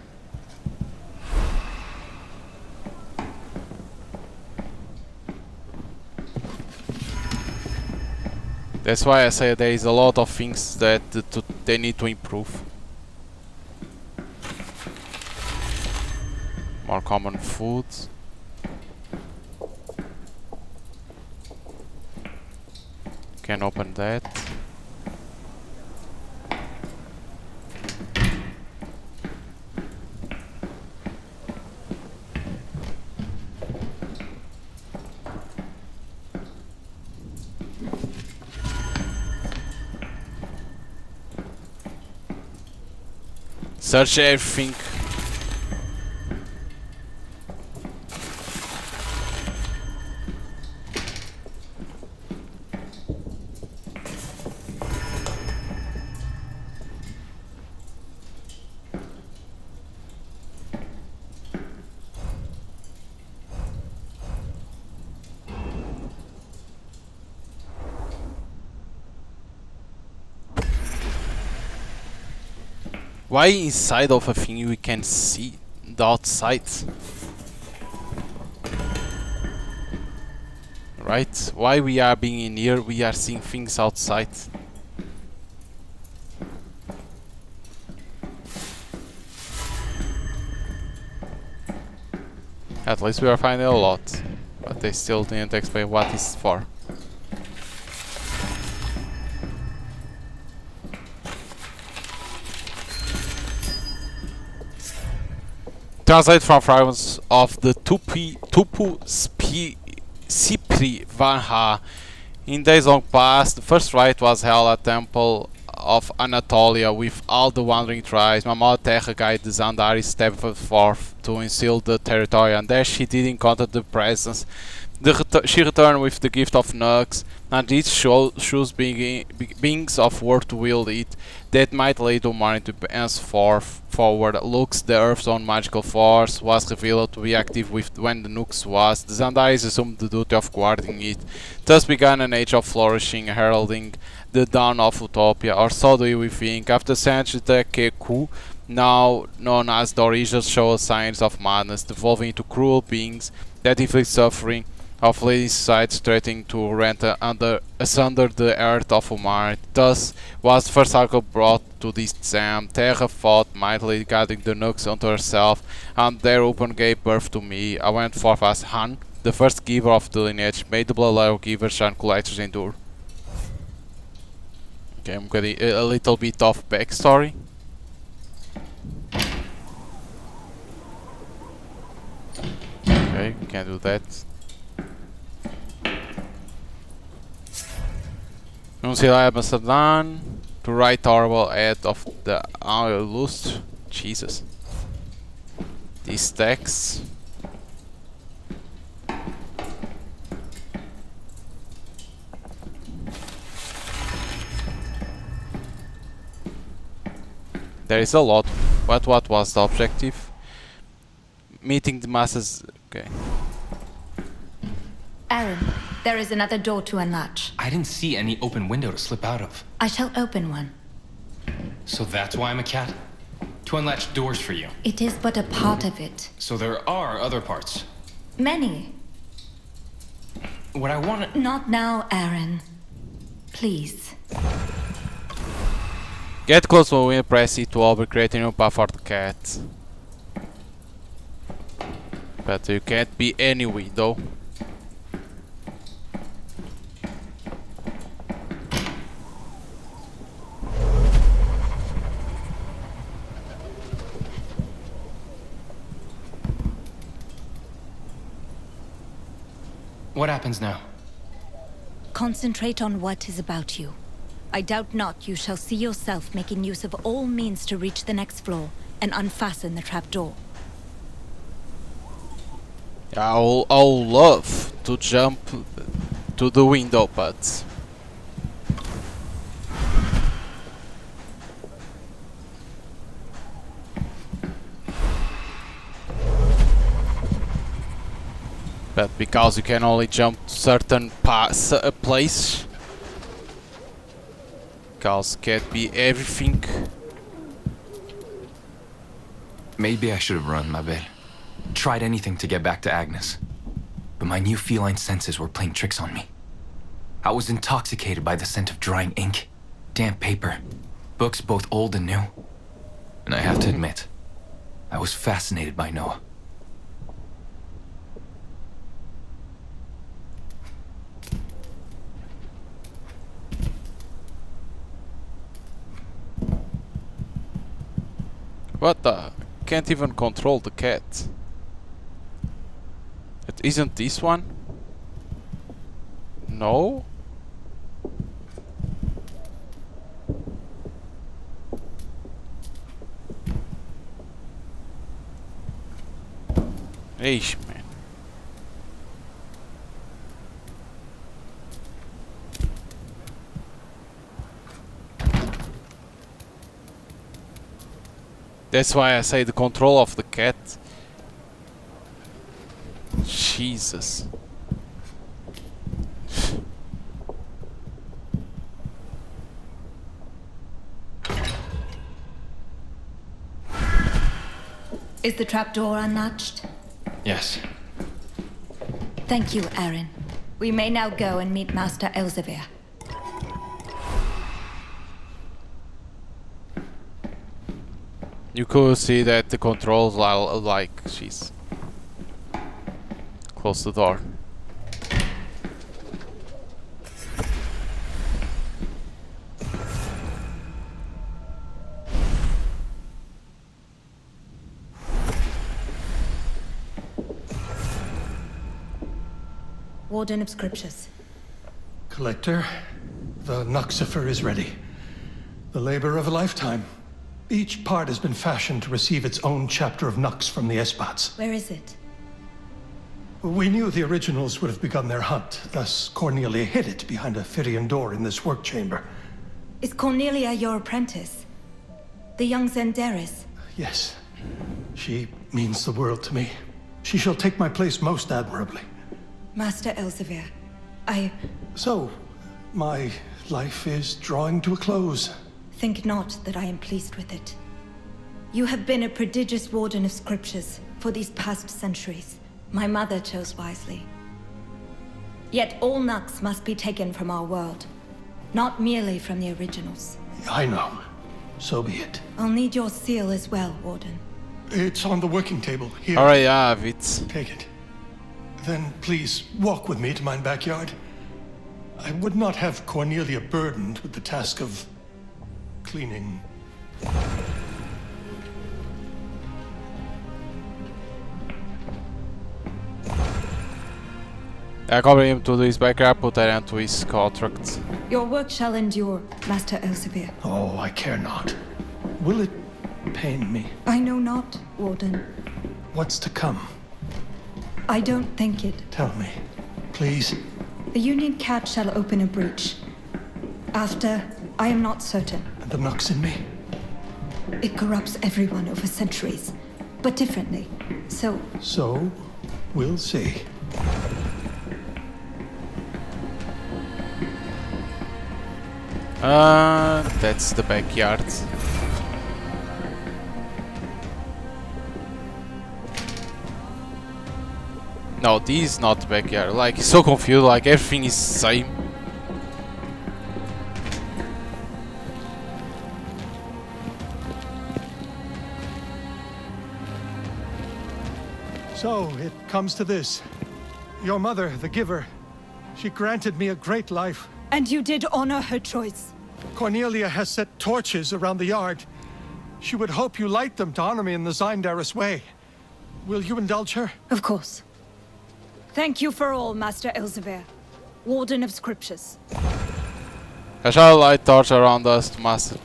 That's why I say there is a lot of things that they need to improve. More common foods. Can open that. Search everything. Why inside of a thing we can see the outside? Right? Why we are being in here, we are seeing things outside. At least we are finding a lot, but they still didn't explain what it's for. Translate from fragments of the Tupu Sipri Vanha. In days long past, the first rite was held at temple of Anatolia with all the wandering tribes. My mother Terra guided the Zandari stepped forth to encircle the territory, and there she did encounter the presence. She returned with the gift of Nux, and these shoes beings of worth to wield it, that might lead humanity to henceforth forward. Lux, the Earth's own magical force, was revealed to be active with when the Nux was. The Zandaris assumed the duty of guarding it. Thus began an age of flourishing, heralding the dawn of utopia, or so do we think. After centuries, the Keku, now known as the Origins, showed signs of madness, devolving into cruel beings that inflict suffering of leading societies, threatening to rent asunder the earth of humanity. Thus was the first cycle brought to this jam. Terra fought mightily, gathering the Nux unto herself, and their open gave birth to me. I went forth as Han, the first giver of the lineage, made the blood of givers and collectors endure. Okay, I'm getting a little bit of backstory. Okay, can't do that. Consider Amsterdam to right horrible head of the Lust. Jesus. These texts. There is a lot. What was the objective? Meeting the masses. Okay. Aaron, there is another door to unlatch. I didn't see any open window to slip out of. I shall open one. So that's why I'm a cat? To unlatch doors for you. It is but a part of it. So there are other parts. Many. What I want to... Not now, Aaron. Please. Get close when we press it to open, creating a new path for the cat. But you can't be any window. What happens now? Concentrate on what is about you. I doubt not you shall see yourself making use of all means to reach the next floor and unfasten the trapdoor. I'll love to jump to the window, but because you can only jump to certain place, because can't be everything. Maybe I should have run, my bad. Tried anything to get back to Agnes. But my new feline senses were playing tricks on me. I was intoxicated by the scent of drying ink, damp paper, books both old and new. And I have to admit, I was fascinated by Noah. What the? Can't even control the cat. It isn't this one? No? Eish, man. That's why I say the control of the cat. Jesus. Is the trapdoor unlatched? Yes. Thank you, Aaron. We may now go and meet Master Elzevir. You could see that the controls are like she's close the door. Warden of Scriptures. Collector, the Noxifer is ready. The labor of a lifetime. Each part has been fashioned to receive its own chapter of Nux from the Espats. Where is it? We knew the originals would have begun their hunt, thus Cornelia hid it behind a Fyrian door in this work chamber. Is Cornelia your apprentice? The young Zenderis? Yes. She means the world to me. She shall take my place most admirably. Master Elsevier, So, my life is drawing to a close. think not that I am pleased with it. You have been a prodigious warden of scriptures for these past centuries. My mother chose wisely. Yet all Nux must be taken from our world, not merely from the originals. I know. So be it. I'll need your seal as well, Warden. It's on the working table here. Ora ja, have it. Take it. Then please walk with me to my backyard. I would not have Cornelia burdened with the task of cleaning. Jag kommer him to his backup, put that into his contract. Your work shall endure, Master Elsevier. Oh, I care not. Will it pain me? I know not, Warden. What's to come? I don't think it. Tell me, please. The Union Cat shall open a breach. After, I am not certain. And the Nux in me? It corrupts everyone over centuries, but differently. So, we'll see. That's the backyard. No, this is not the backyard. Like, he's so confused, like everything is the same. So, it comes to this. Your mother, the giver, she granted me a great life. and you did honor her choice. Cornelia has set torches around the yard. She would hope you light them to honor me in the Zindaris way. Will you indulge her? Of course. Thank you for all, Master Elsevier, Warden of Scriptures. I shall light torch around us, Master.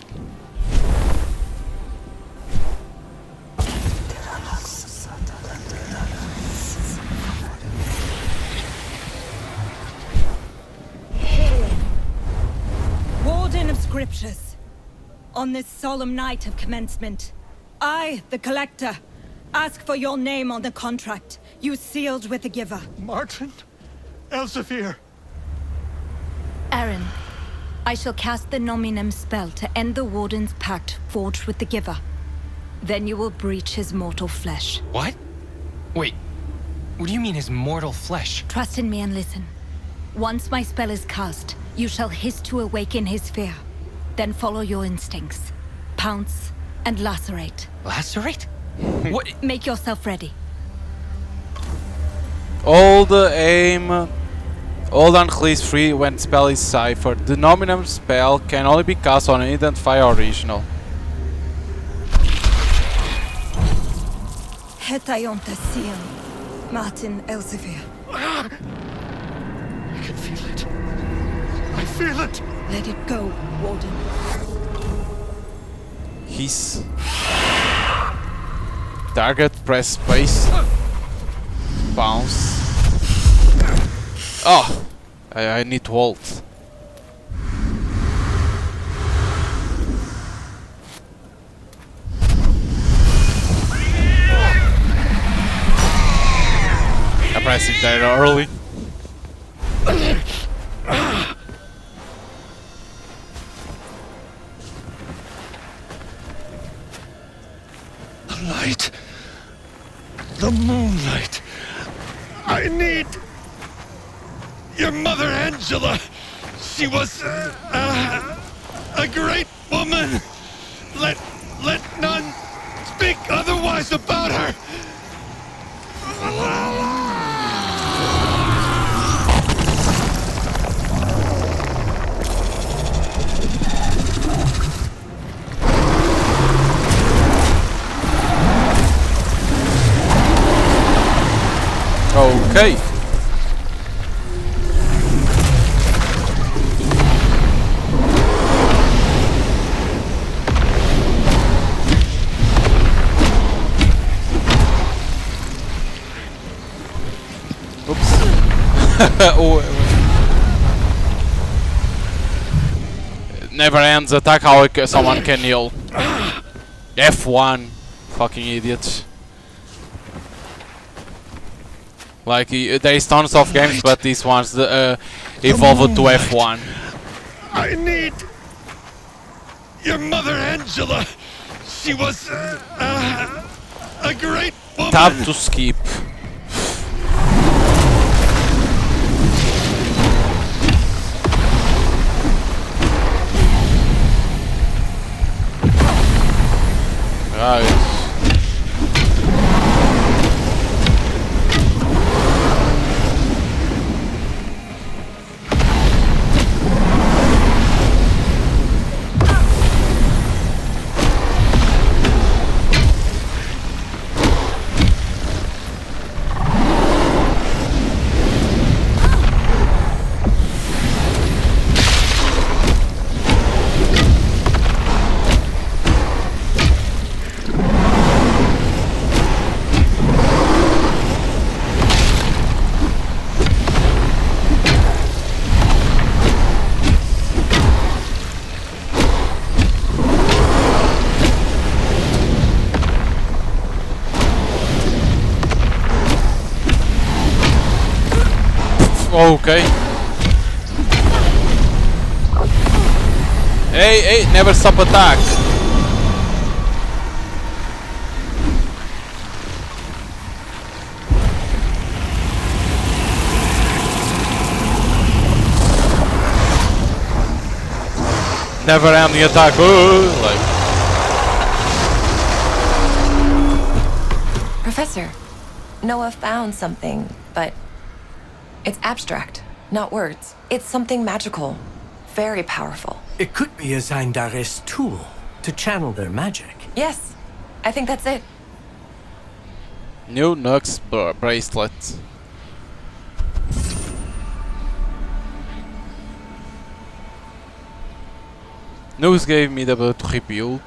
Warden of Scriptures, on this solemn night of commencement, I, the Collector, ask for your name on the contract you sealed with the Giver. Martin? Elsevier? Aaron, I shall cast the Nominum spell to end the Warden's pact forged with the Giver. Then you will breach his mortal flesh. What? Wait, what do you mean his mortal flesh? Trust in me and listen. Once my spell is cast, you shall hiss to awaken his fear. Then follow your instincts. Pounce and lacerate. Lacerate? What? Make yourself ready. Hold aim. Hold on release free when spell is ciphered. The nominum spell can only be cast on an identifier original. Hetayonta Sion, Martin Elsevier. I can feel it. I feel it! Let it go, Warden. Hiss. Target, press space. Bounce. Oh! I need to hold. I pressed it there early. The light. The moonlight. I need... Your mother, Angela. She was a great woman. Let none speak otherwise about her. Okay. Never ends attack how someone can heal. F1. Fucking idiots. Like, there is tons of games, but these ones evolved to F1. I need your mother, Angela. She was a great woman. Tap to skip. Right. Okay. Hey, never stop attack. Never ending attack. Like. Professor, Noah found something, but it's abstract, not words. It's something magical, very powerful. It could be a Zindaris tool to channel their magic. Yes, I think that's it. New Nux bracelet. Nux gave me the ability to rebuild.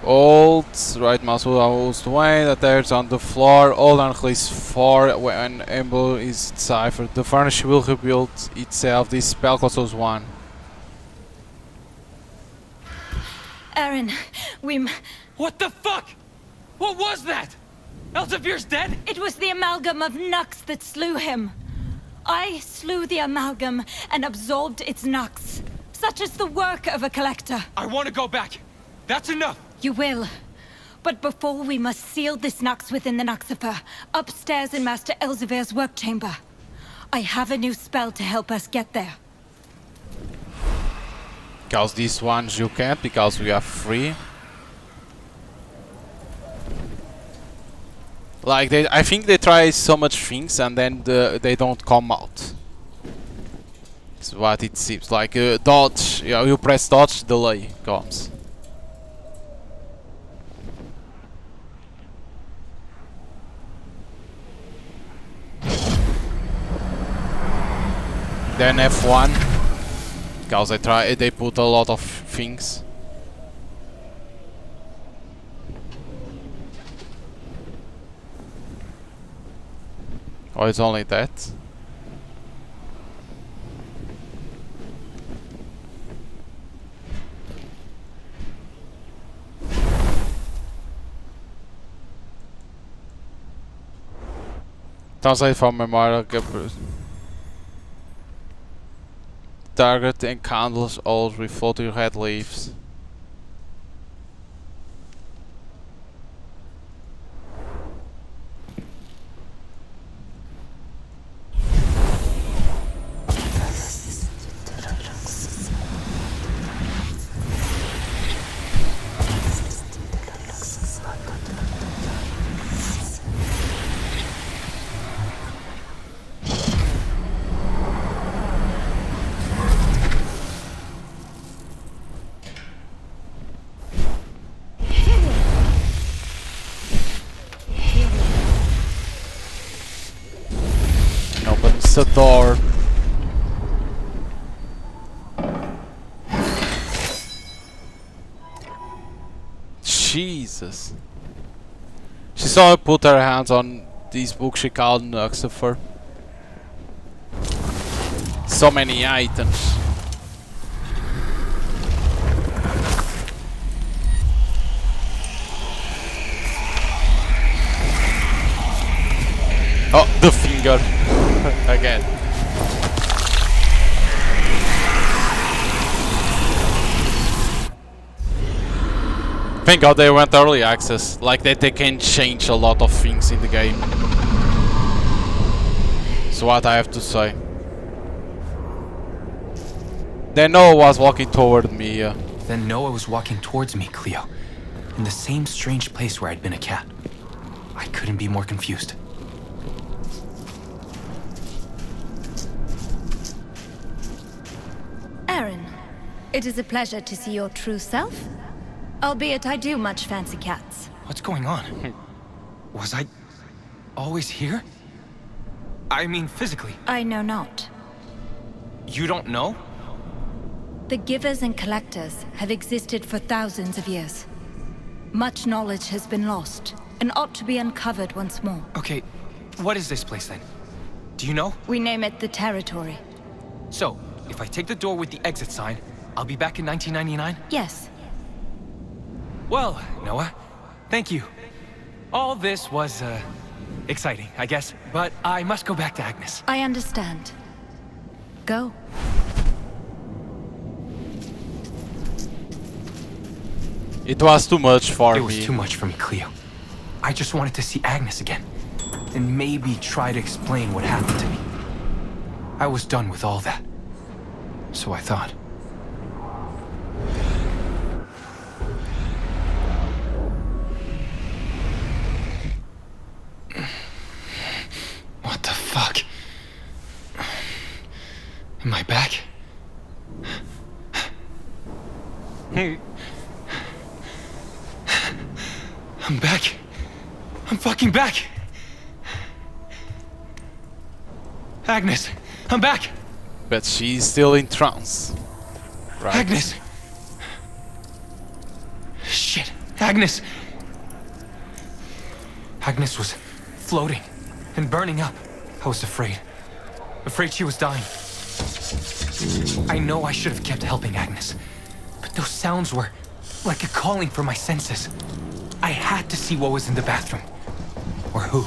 Hold right mouse moves away, that there's on the floor. Hold and release 4 when Ember is deciphered. The furnace will rebuild itself. This spell costs 1. Aaron, What the fuck? What was that? Elsevier's dead? It was the amalgam of Nux that slew him. I slew the amalgam and absorbed its Nux. Such is the work of a collector. I want to go back. That's enough. You will. But before we must seal this Nux within the Nuxifer, upstairs in Master Elsevier's work chamber. I have a new spell to help us get there. Because these ones you can't, because we are free. Like I think they try so much things and then they don't come out. That's what it seems like. Dodge, you press dodge, delay comes. Then F1, because they put a lot of things. Oh, it's only that. Translate from memory. Target and candles all with floating red leaves. The door. Jesus. She saw her put her hands on these books she called Nuxifer. so many items. Oh, the finger again. Thank God they went early access, like that they can change a lot of things in the game. That's what I have to say. Then Noah was walking toward me. Then Noah was walking towards me, Cleo. In the same strange place where I'd been a cat. I couldn't be more confused. Aaron, it is a pleasure to see your true self. Albeit I do much fancy cats. What's going on? Was I always here? I mean, physically. I know not. You don't know? The givers and collectors have existed for thousands of years. Much knowledge has been lost, and ought to be uncovered once more. Okay, what is this place then? Do you know? We name it the Territory. So, if I take the door with the exit sign, I'll be back in 1999? Yes. Well, Noah, thank you. All this was, exciting, I guess, but I must go back to Agnes. I understand. Go. It was too much for me. It was too much for me, Cleo. I just wanted to see Agnes again, and maybe try to explain what happened to me. I was done with all that. So I thought. What the fuck? Am I back? I'm back. I'm fucking back. Agnes, I'm back. But she's still in trance. Right. Agnes. Shit, Agnes. Agnes was floating and burning up. I was afraid. Afraid she was dying. I know I should have kept helping Agnes, but those sounds were like a calling for my senses. I had to see what was in the bathroom. Or who.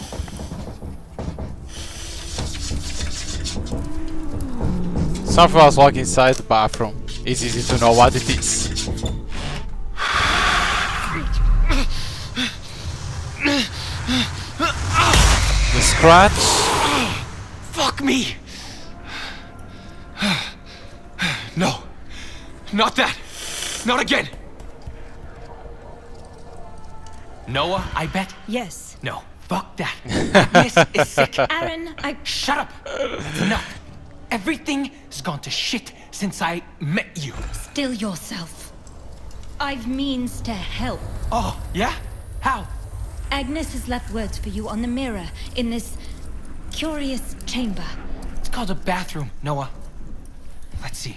Something was walking inside the bathroom. It's easy to know what it is. The scratch. Fuck me! No. Not that. Not again. Noah, I bet? Yes. No. Fuck that. Agnes is sick. Aaron, Shut up! That's enough. Everything has gone to shit since I met you. Still yourself. I've means to help. Oh, yeah? How? Agnes has left words for you on the mirror in this curious chamber. It's called a bathroom, Noah. Let's see.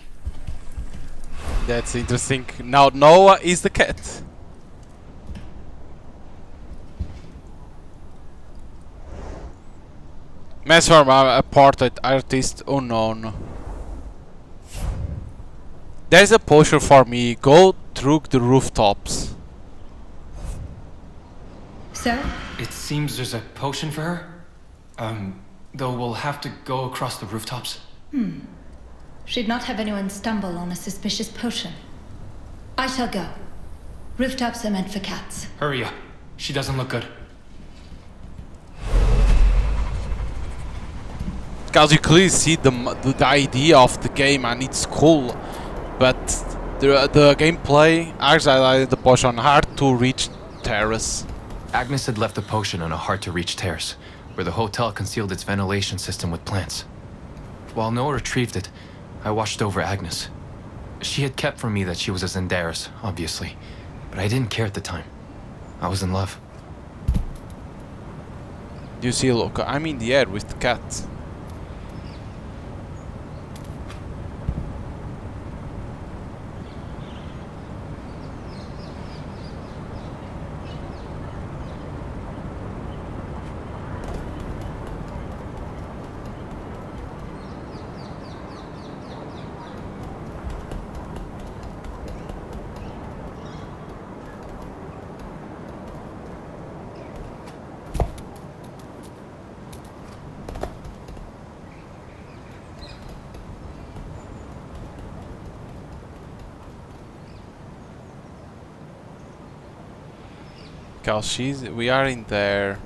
That's interesting. Now Noah is the cat. Master a portrait artist unknown. There's a potion for me. Go through the rooftops. Sir? It seems there's a potion for her. Though we'll have to go across the rooftops. Should not have anyone stumble on a suspicious potion. I shall go. Rooftops are meant for cats. Hurry up. She doesn't look good. Because you clearly see the idea of the game and it's cool, but the gameplay has highlighted the potion hard to reach terrace. Agnes had left the potion on a hard-to-reach terrace, where the hotel concealed its ventilation system with plants. While Noah retrieved it, I watched over Agnes. She had kept from me that she was a Zendaris, obviously, but I didn't care at the time. I was in love. You see, look, I'm in the air with the cat. Cause we are in there.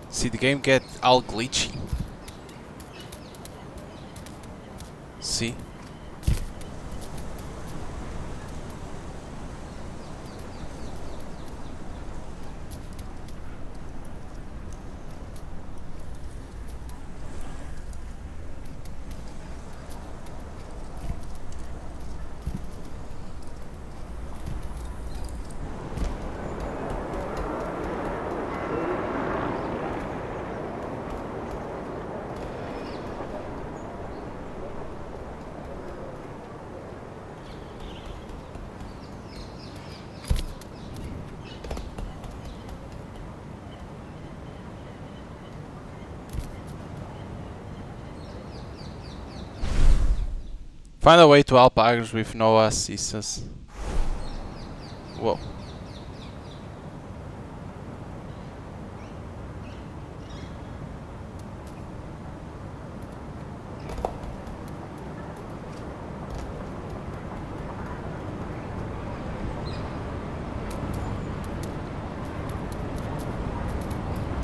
See, the game get all glitchy. See? Find a way to help Agnes with no assistance. Whoa.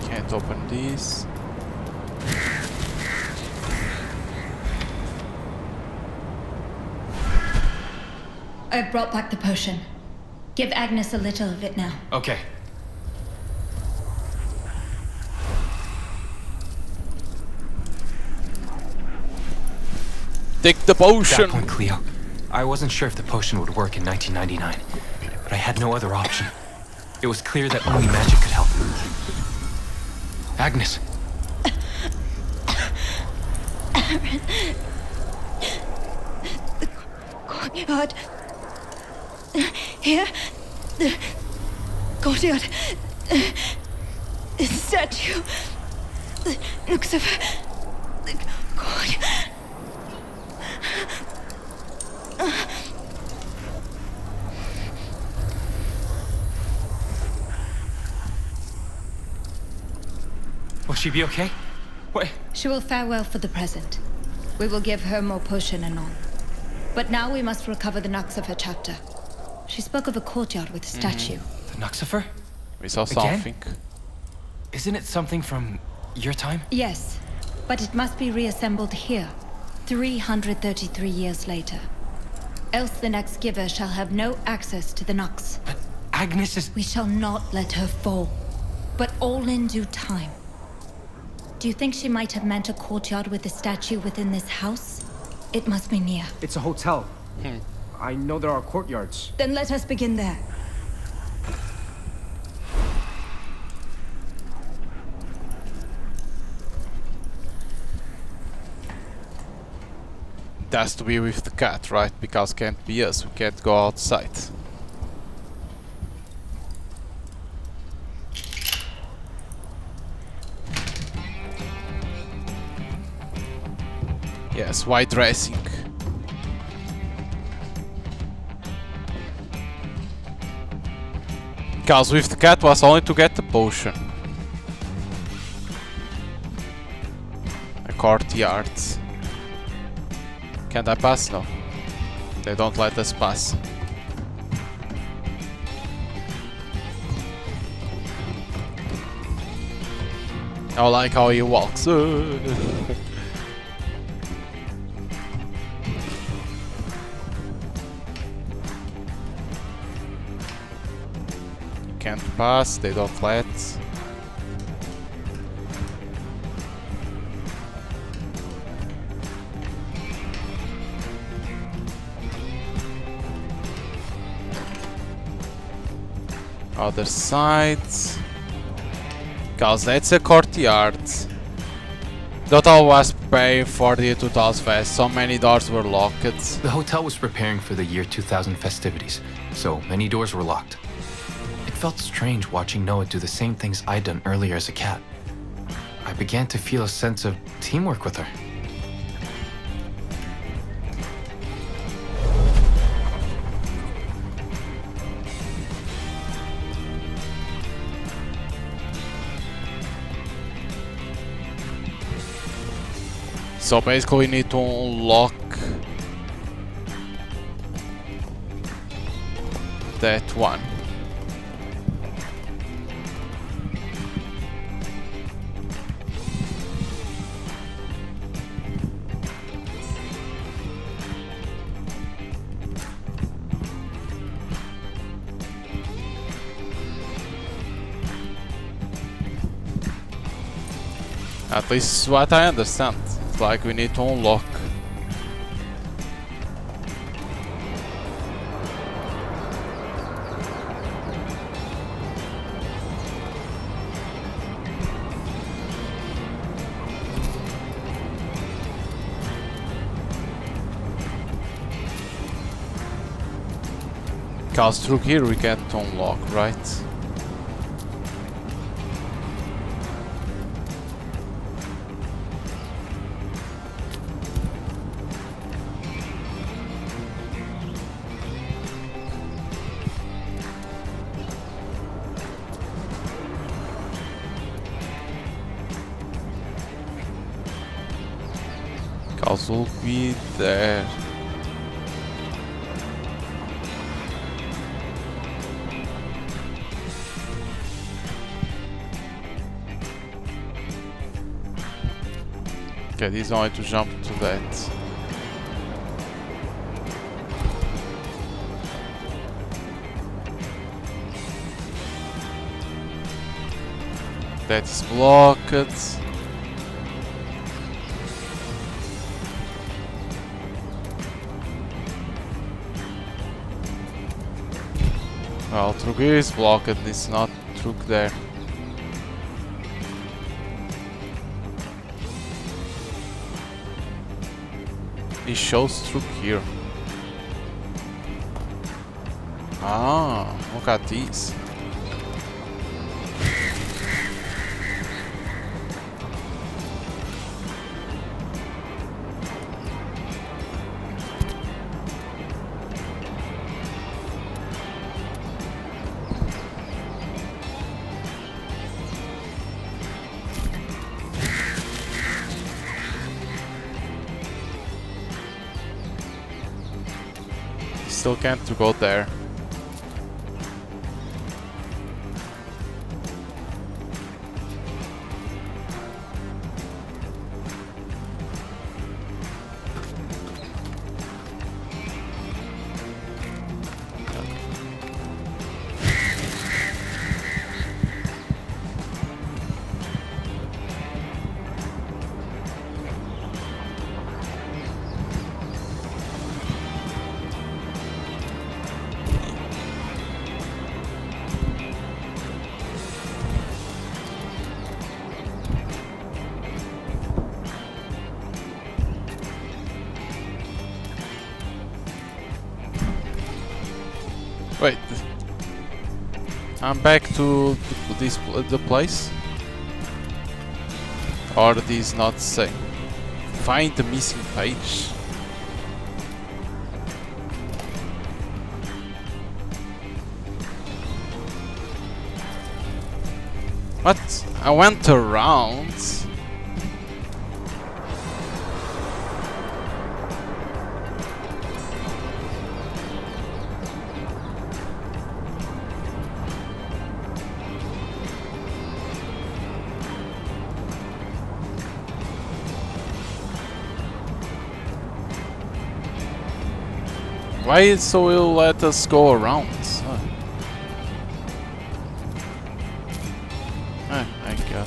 Can't open these. I've brought back the potion. Give Agnes a little of it now. Okay. Take the potion! That point, Cleo. I wasn't sure if the potion would work in 1999, but I had no other option. It was clear that only magic could help. Agnes. Aaron. The courtyard. Here. The courtyard. The statue. The nooks of the courtyard. Will she be okay? Wait. She will fare well for the present. We will give her more potion anon. But now we must recover the knocks of her chapter. She spoke of a courtyard with a statue. The Nuxifer? We saw Again? something. Isn't it something from your time? Yes, but it must be reassembled here, 333 years later. Else the next giver shall have no access to the Nox. But Agnes is... We shall not let her fall, but all in due time. Do you think she might have meant a courtyard with a statue within this house? It must be near. It's a hotel. I know there are courtyards. Then let us begin there. It has to be with the cat, right? Because can't be us, we can't go outside. Yes, white dressing. Because with the cat was only to get the potion. A courtyard. Can't I pass? No. They don't let us pass. I like how he walks. Can't pass, they don't let. Other side. Cause that's a courtyard. Don't always pay 40 to toss fast, so many doors were locked. The hotel was preparing for the year 2000 festivities, so many doors were locked. It felt strange watching Noah do the same things I'd done earlier as a cat. I began to feel a sense of teamwork with her. So basically we need to unlock that one. At least what I understand. It's like we need to unlock. Cause through here we can't unlock, right? Cause we'll be there. Okay, he's going to jump to that. That's blocked. Well, through here is blocked, it's not through there. It shows through here. Ah, look at these. Still can't go there. Wait, I'm back to the place? Or these not say? Find the missing page. What? I went around. Why it so will let us go around? I got.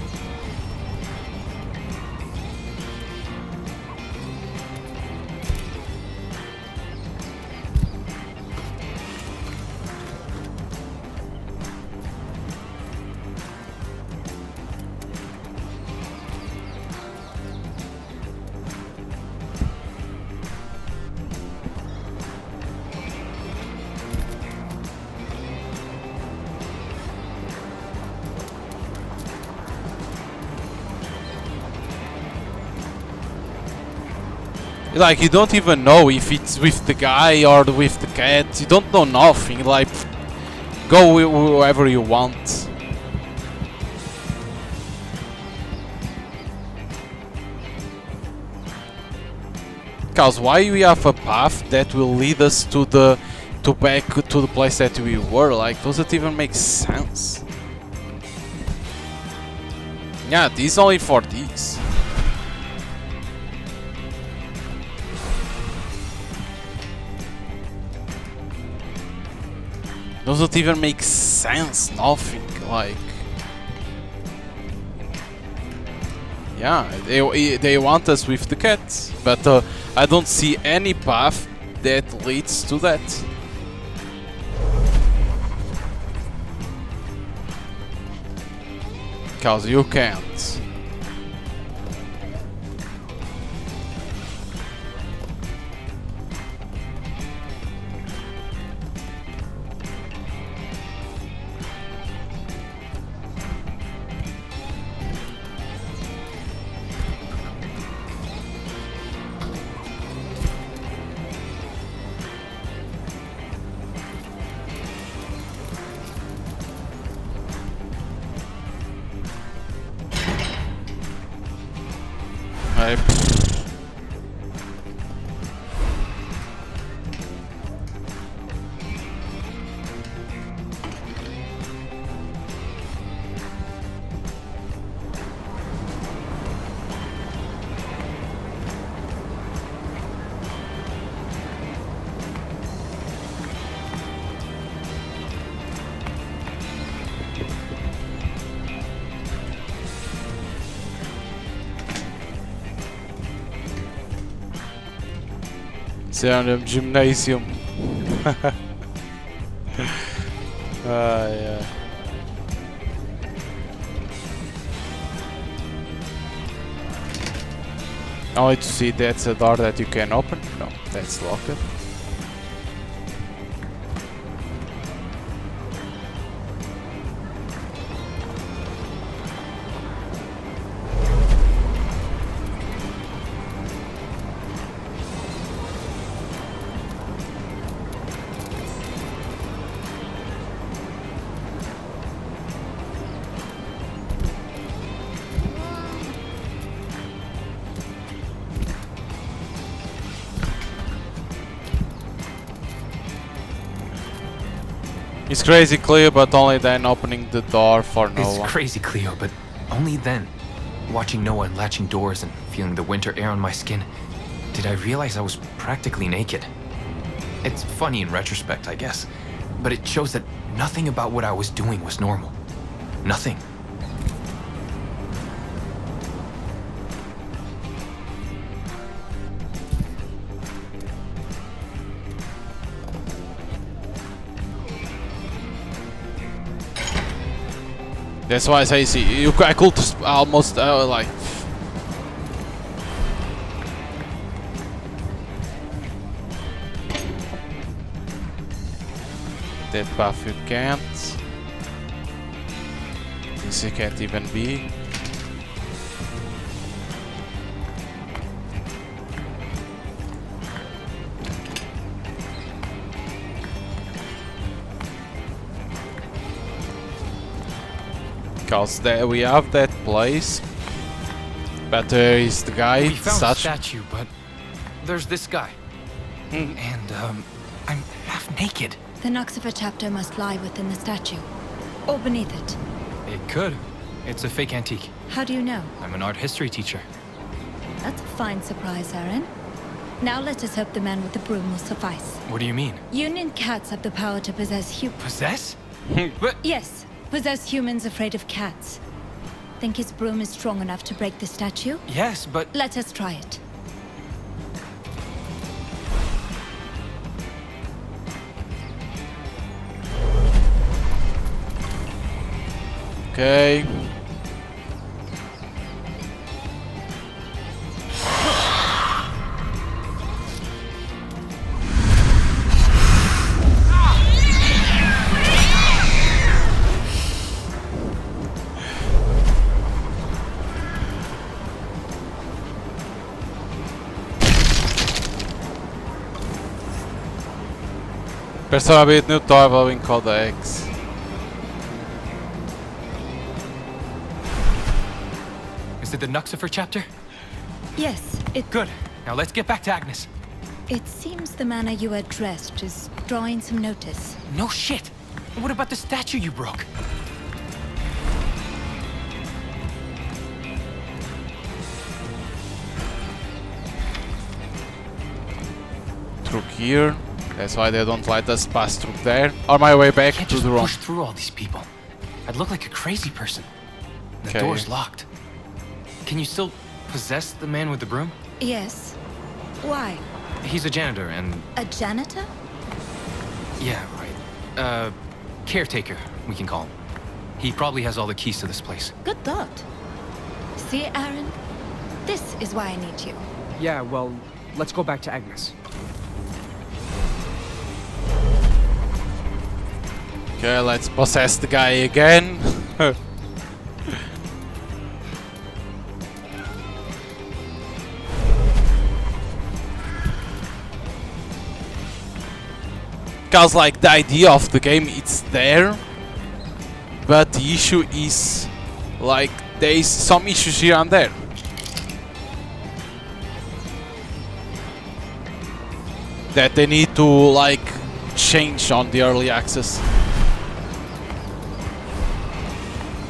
Like, you don't even know if it's with the guy or with the cat. You don't know nothing. Like, go wherever you want. Cause why we have a path that will lead us to to back to the place that we were. Like, does it even make sense? Yeah, these only for these. Does it even make sense? Nothing. Like, yeah, they want us with the cats, but I don't see any path that leads to that. Because you can't. Gymnasium. Yeah. Only to see that's a door that you can open? No, that's locked. It's crazy clear, but only then opening the door for Noah. It's crazy, Cleo, but only then. Watching Noah latching doors and feeling the winter air on my skin, did I realize I was practically naked. It's funny in retrospect, I guess, but it shows that nothing about what I was doing was normal. Nothing. That's why I say, see, I could almost like. That path you can't. This you can't even be. Because there we have that place, but there is the guy. We found a statue, but there's this guy, and I'm half naked. The Noxifer chapter must lie within the statue, or beneath it. It could. It's a fake antique. How do you know? I'm an art history teacher. That's a fine surprise, Aaron. Now let us hope the man with the broom will suffice. What do you mean? Union cats have the power to possess Possess? But yes, possess humans afraid of cats. Think his broom is strong enough to break the statue? Yes, but... Let us try it. Okay. Persoonlijk nu daar in codex. Is it the Nuxifer chapter? Yes, it... Good. Now let's get back to Agnes. It seems the manner you are dressed is drawing some notice. No shit! What about the statue you broke? Through here. That's why they don't let us pass through there. On my way back Can't to just the room. push through all these people. I'd look like a crazy person. The Okay. door's locked. Can you still possess the man with the broom? Yes. Why? He's a janitor and... A janitor? yeah, right. Caretaker, we can call him. He probably has all the keys to this place. Good thought. See, Aaron? This is why I need you. Yeah, well, let's go back to Agnes. Okay, let's possess the guy again. Because like the idea of the game, it's there, but the issue is like there is some issues here and there. That they need to like change on the early access.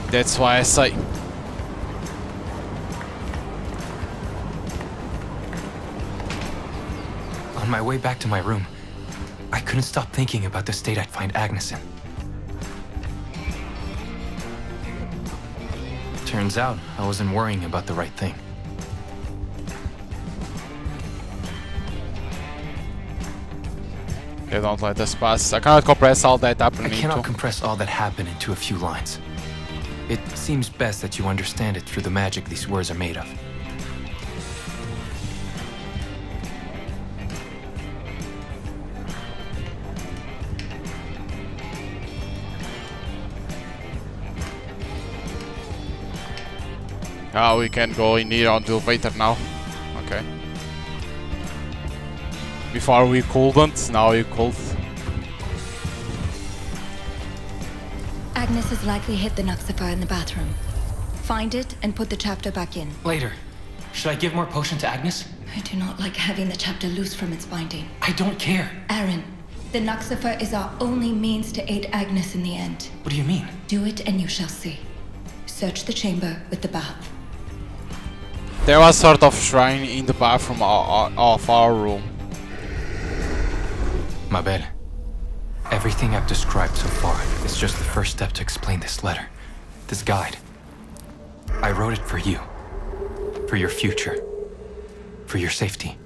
That's why I say. On my way back to my room, I couldn't stop thinking about the state I'd find Agnes in. Turns out, I wasn't worrying about the right thing. They don't let us pass. I cannot compress all that happened I cannot into. compress all that happened into a few lines. It seems best that you understand it through the magic these words are made of. Ah, we can go in here on the elevator now. Okay. Before we couldn't, now you could. Agnes has likely hid the Nuxifer in the bathroom. Find it and put the chapter back in. Later. Should I give more potion to Agnes? I do not like having the chapter loose from its binding. I don't care. Aaron, the Nuxifer is our only means to aid Agnes in the end. What do you mean? Do it and you shall see. Search the chamber with the bath. There was sort of shrine in the bathroom of our room. My bad. Everything I've described so far is just the first step to explain this letter, this guide. I wrote it for you, for your future, for your safety.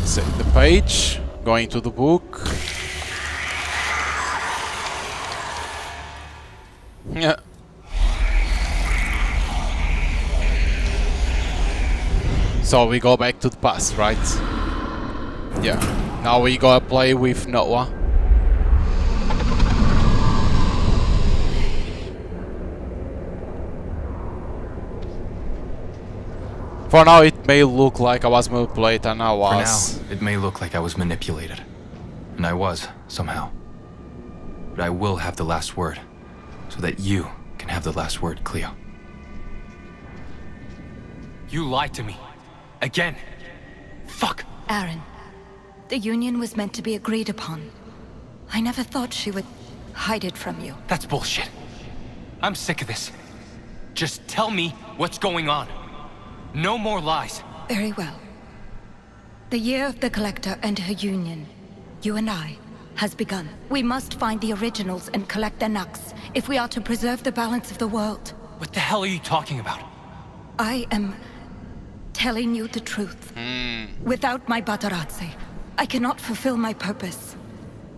Save the page, going to the book. Yeah. So we go back to the past, right? Yeah. Now we gotta play with Noah. For now, it may look like I was manipulated, and I was. For now, it may look like I was manipulated. And I was, somehow. But I will have the last word, so that you can have the last word, Cleo. You lied to me. Again. Fuck. Aaron, the union was meant to be agreed upon. I never thought she would hide it from you. That's bullshit. I'm sick of this. Just tell me what's going on. No more lies. Very well. The year of the Collector and her union, you and I, has begun. We must find the originals and collect their Nux if we are to preserve the balance of the world. What the hell are you talking about? I am telling you the truth. Without my Batarazzi, I cannot fulfill my purpose.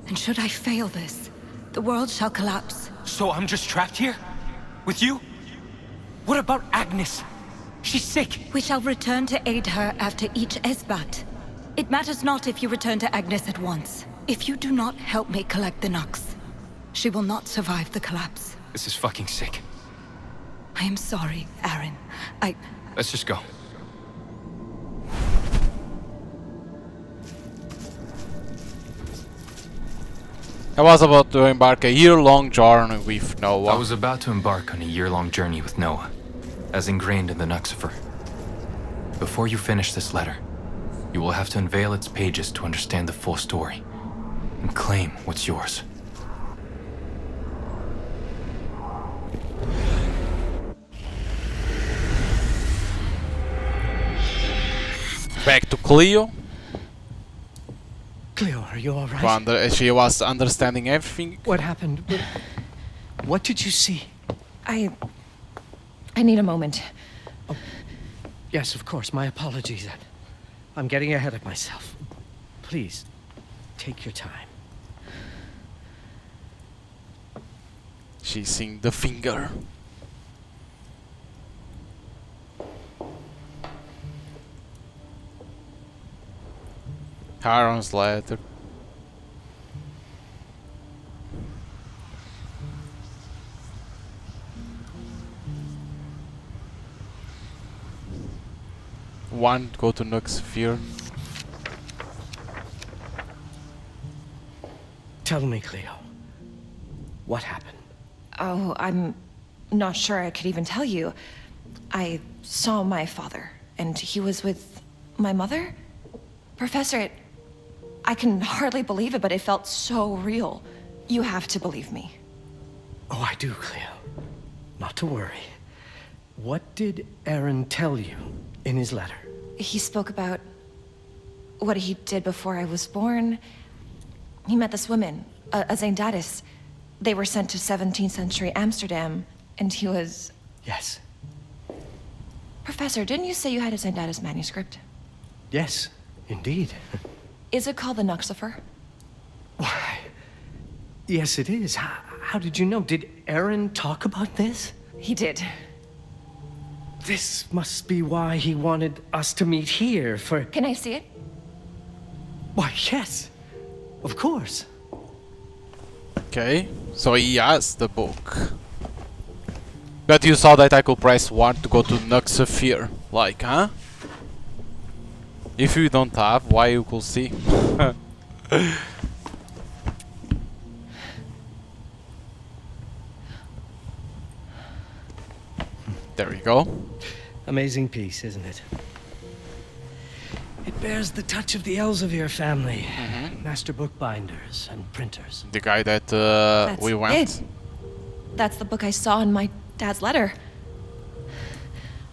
And should I fail this, the world shall collapse. So I'm just trapped here? With you? What about Agnes? She's sick. We shall return to aid her after each Esbat. It matters not if you return to Agnes at once. If you do not help me collect the Nux, she will not survive the collapse. This is fucking sick. I am sorry, Aaron. Let's just go. I was about to embark a year-long journey with Noah. I was about to embark on a year-long journey with Noah, as ingrained in the Nuxifer. Before you finish this letter, you will have to unveil its pages to understand the full story, and claim what's yours. Back to Cleo. Cleo, are you all right? She was understanding everything. What happened? What did you see? I need a moment. Oh, yes, of course. My apologies. I'm getting ahead of myself. Please, take your time. She's seeing the finger. Aaron's letter. One, go to Nuxifer. Tell me, Cleo. What happened? Oh, I'm not sure I could even tell you. I saw my father, and he was with my mother? Professor, I can hardly believe it, but it felt so real. You have to believe me. Oh, I do, Cleo. Not to worry. What did Aaron tell you in his letter? He spoke about what he did before I was born. He met this woman, a Zendatis. They were sent to 17th century Amsterdam, and he was... Yes. Professor, didn't you say you had a Zendatis manuscript? Yes, indeed. Is it called the Nuxifer? Why, yes it is. How did you know? Did Aaron talk about this? He did. This must be why he wanted us to meet here for... Can I see it? Why, yes. Of course. Okay, so he has the book. But you saw that I could press 1 to go to Nuxifer. Like, huh? If you don't have, why you could see? There we go. Amazing piece, isn't it? It bears the touch of the Elsevier family. Master bookbinders and printers. The guy that That's we went. it. That's the book I saw in my dad's letter.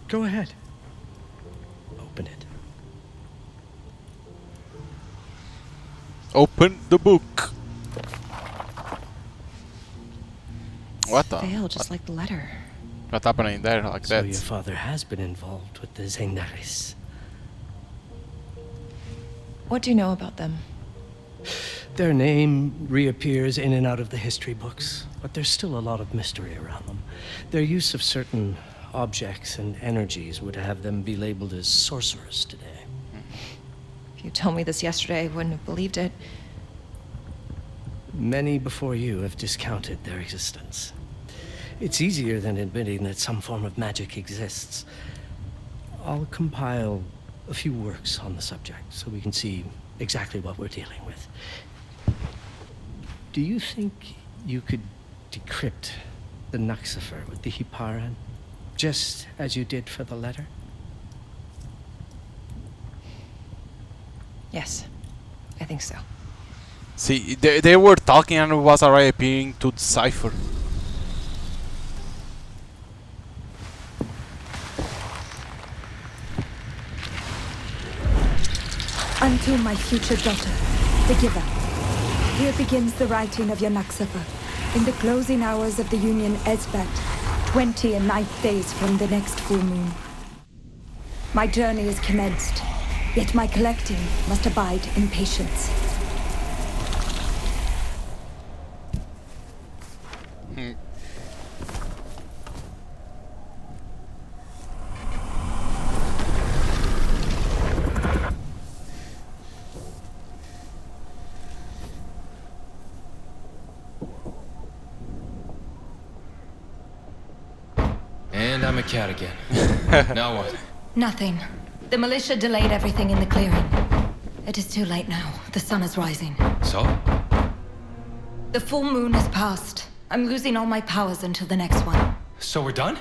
Go ahead. Open it. Open the book. What the? Veil, just like the letter. What happening there like So that? your father has been involved with the Zendaris. What do you know about them? Their name reappears in and out of the history books, but there's still a lot of mystery around them. Their use of certain objects and energies would have them be labeled as sorcerers today. If you told me this yesterday, I wouldn't have believed it. Many before you have discounted their existence. It's easier than admitting that some form of magic exists. I'll compile a few works on the subject so we can see exactly what we're dealing with. Do you think you could decrypt the Nuxifer with the Hiparan, just as you did for the letter? Yes, I think so. See, they were talking and it was already appearing to decipher. Unto my future daughter, the Giver. Here begins the writing of your Nuxifer. In the closing hours of the Union Esbat, 29 days from the next full moon. My journey is commenced, yet my collecting must abide in patience. And I'm a cat again. Now what? Nothing. The militia delayed everything in the clearing. It is too late now. The sun is rising. So? The full moon has passed. I'm losing all my powers until the next one. So we're done?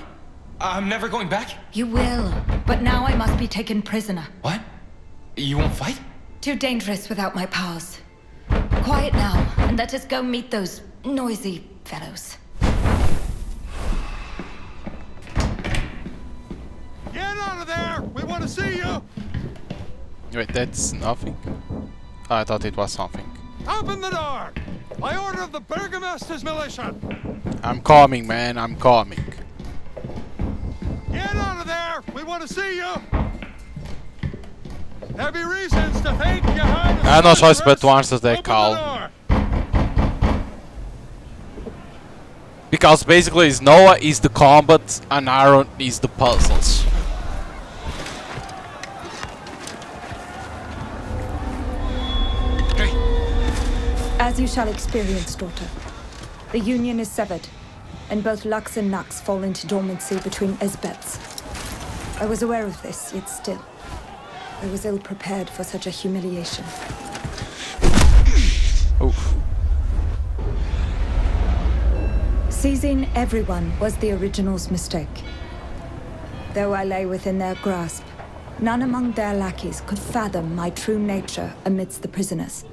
I'm never going back? You will, but now I must be taken prisoner. What? You won't fight? Too dangerous without my powers. Quiet now, and let us go meet those noisy fellows. Get out of there! We want to see you! Wait, that's nothing. I thought it was something. Open the door! By order of the Burgomaster's militia! I'm coming, man, I'm coming. Get out of there! We want to see you! There be reasons to thank your highness. I have no choice but to answer that Open call. the door. Because basically it's Noah is the combat and Aaron is the puzzles. As you shall experience, daughter. The union is severed, and both Lux and Nux fall into dormancy between Esbets. I was aware of this, yet still. I was ill-prepared for such a humiliation. Oof. Seizing everyone was the original's mistake. Though I lay within their grasp, none among their lackeys could fathom my true nature amidst the prisoners.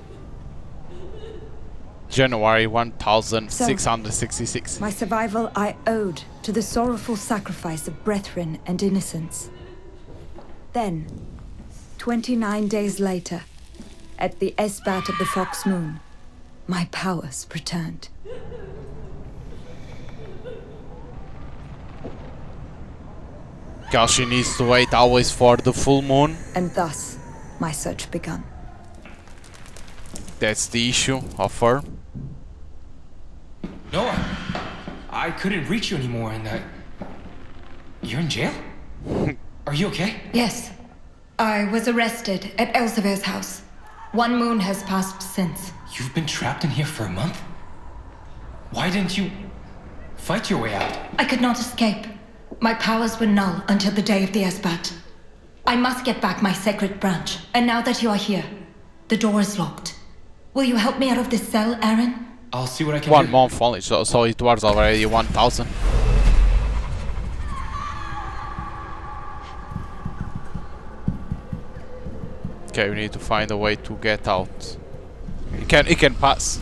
January 1666. My survival I owed to the sorrowful sacrifice of brethren and innocents. Then, 29 days later, at the Esbat of the Fox Moon, my powers returned. Because she needs to wait always for the full moon. And thus, my search begun. That's the issue of her. Noah, I couldn't reach you anymore and you're in jail? Are you okay? Yes. I was arrested at Elsevier's house. 1 moon has passed since. You've been trapped in here for a month? Why didn't you fight your way out? I could not escape. My powers were null until the day of the Esbat. I must get back my sacred branch. And now that you are here, the door is locked. Will you help me out of this cell, Aaron? I'll see what I can 1 do. month only, so it was already 1000. Okay, we need to find a way to get out. It can pass.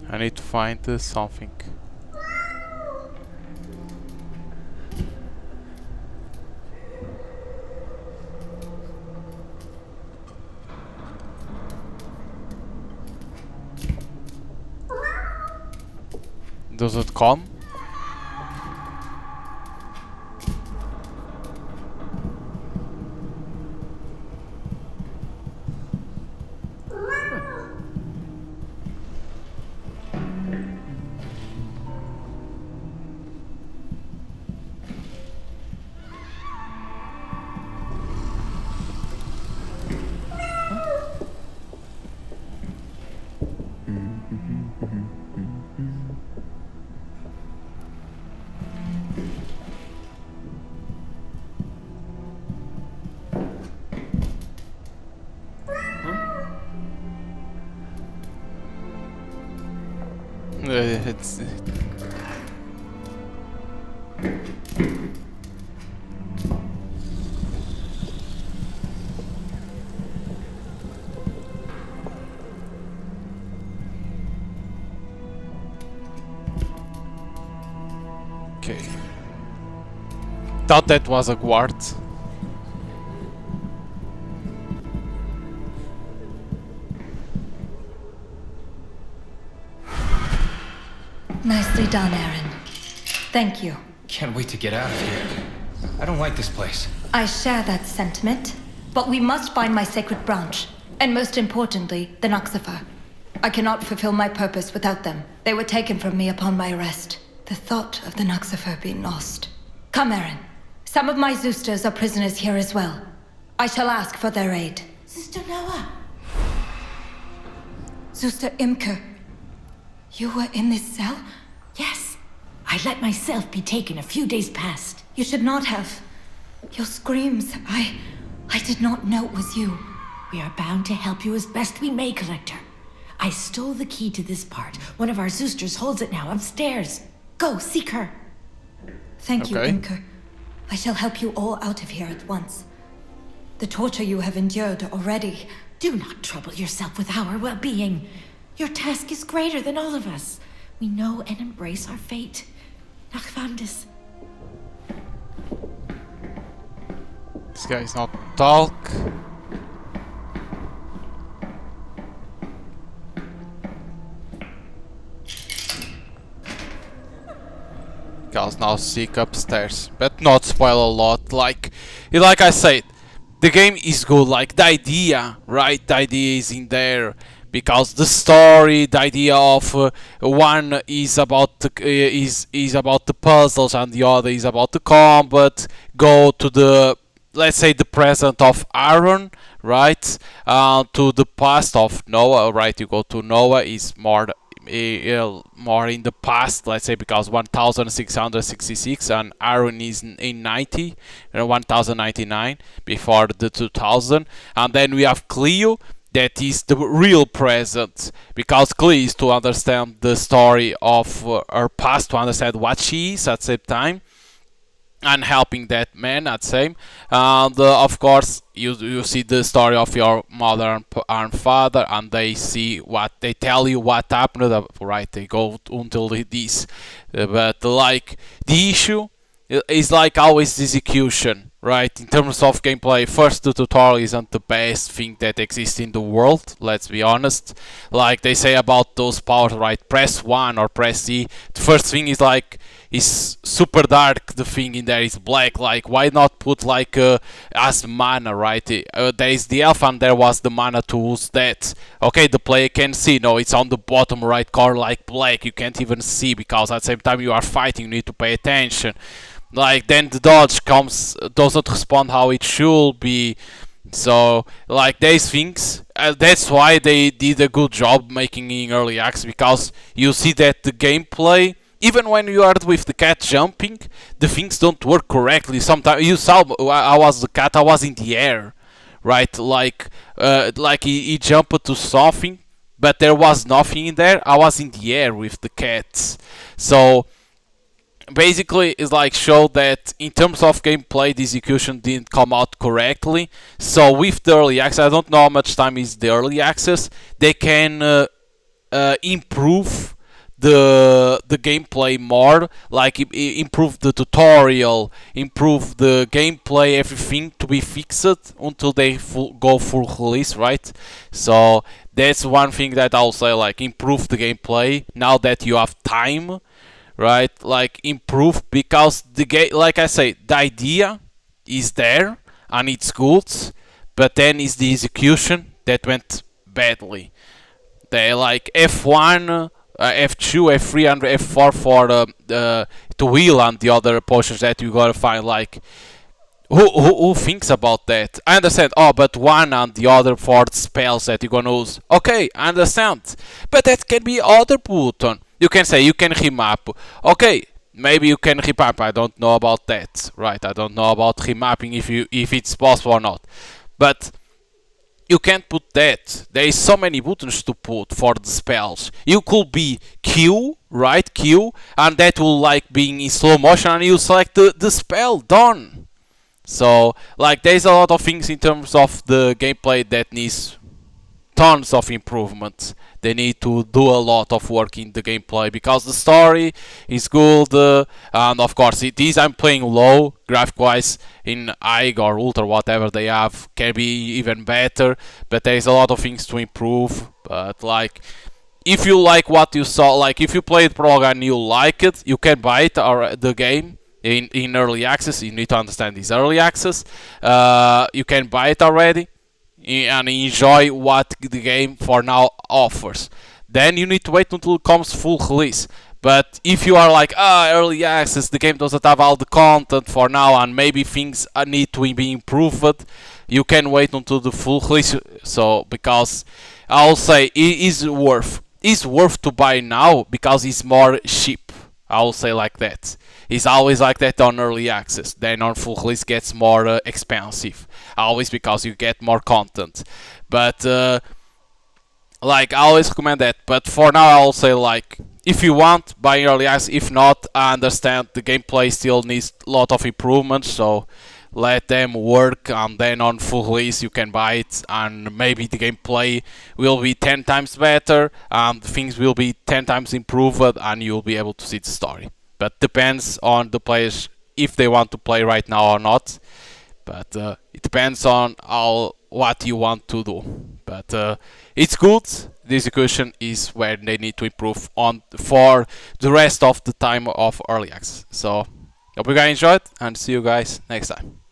I need to find something. Does it come? It's okay. Thought that was a guard. Nicely done, Aaron. Thank you. can't wait to get out of here. I don't like this place. I share that sentiment, but we must find my sacred branch, and most importantly, the Nuxifer. I cannot fulfill my purpose without them. They were taken from me upon my arrest. The thought of the Nuxifer being lost. Come, Eren. Some of my Zoosters are prisoners here as well. I shall ask for their aid. Sister Noah. Zooster Imke, you were in this cell? Yes. I let myself be taken a few days past. You should not have. Your screams, I did not know it was you. We are bound to help you as best we may, Collector. I stole the key to this part. One of our Zoosters holds it now upstairs. Go, seek her. Thank you, Imke. I shall help you all out of here at once. The torture you have endured already. Do not trouble yourself with our well-being. Your task is greater than all of us. We know and embrace our fate. Nachvandis. This guy's not talk. Guys now seek upstairs, but not spoil a lot. Like I said, the game is good. Like the idea, right? The idea is in there because the story, the idea of one is about the is about the puzzles and the other is about the combat. Go to the, let's say, the present of Aaron, right? To the past of Noah, right? You go to Noah is more in the past, let's say, because 1666 and Aaron is in 90, 1099 before the 2000, and then we have Cleo, that is the real present, because Cleo is to understand the story of her past, to understand what she is at the same time, and helping that man at the same. And of course you see the story of your mother and father, and they tell you what happened, right? They go until this, but like the issue is like always the execution, right? In terms of gameplay, first, the tutorial isn't the best thing that exists in the world, let's be honest. Like they say about those powers, right? Press 1 or press C. The first thing is like, is super dark, the thing in there is black. Like, why not put like as mana, right? There is the elf and there was the mana tools that, okay, the player can see. No, it's on the bottom right corner like black, you can't even see, because at the same time you are fighting, you need to pay attention. Like, then the dodge doesn't respond how it should be. So, like, these things, that's why they did a good job making in early access, because you see that the gameplay, even when you are with the cat jumping, the things don't work correctly. Sometimes you saw I was the cat, I was in the air, right? Like he jumped to something, but there was nothing in there. I was in the air with the cats. So basically, it's like show that in terms of gameplay, the execution didn't come out correctly. So with the early access, I don't know how much time is the early access, they can improve the gameplay more, like improve the tutorial, improve the gameplay, everything to be fixed until they go full release, right? So that's one thing that I'll say, like, improve the gameplay now that you have time, right? Like, improve, because the game, like I say, the idea is there and it's good, but then it's the execution that went badly. They like F1, F2, F3 and F4 for to heal and the other potions that you gotta find. Like, who thinks about that? I understand, oh, but one and the other for the spells that you're gonna use. Okay, I understand, but that can be other button. You can say you can remap. Okay, maybe you can remap. I don't know about that, right? I don't know about remapping if it's possible or not, but you can't put that. There is so many buttons to put for the spells. You could be Q, right? Q, and that will like being in slow motion, and you select the spell, done. So like there's a lot of things in terms of the gameplay that needs tons of improvements. They need to do a lot of work in the gameplay, because the story is good, and of course it is. I'm playing low graphic wise. In IG or Ultra, whatever they have, can be even better, but there's a lot of things to improve. But like, if you like what you saw, like if you played Prologue and you like it, you can buy it or the game, in early access. You need to understand this early access. You can buy it already and enjoy what the game for now offers. Then you need to wait until it comes full release. But if you are like, early access, the game doesn't have all the content for now, and maybe things need to be improved, you can wait until the full release. So because I'll say it is worth to buy now because it's more cheap. I'll say like that. It's always like that on early access. Then on full release gets more expensive. Always because you get more content. But like I always recommend that. But for now I'll say like if you want buy early access. If not, I understand the gameplay still needs a lot of improvements. So let them work, and then on full release you can buy it, and maybe the gameplay will be 10 times better and things will be 10 times improved, and you'll be able to see the story. But depends on the players if they want to play right now or not. But it depends on what you want to do. But it's good. The execution is where they need to improve on for the rest of the time of early access. So hope you guys enjoyed, and see you guys next time.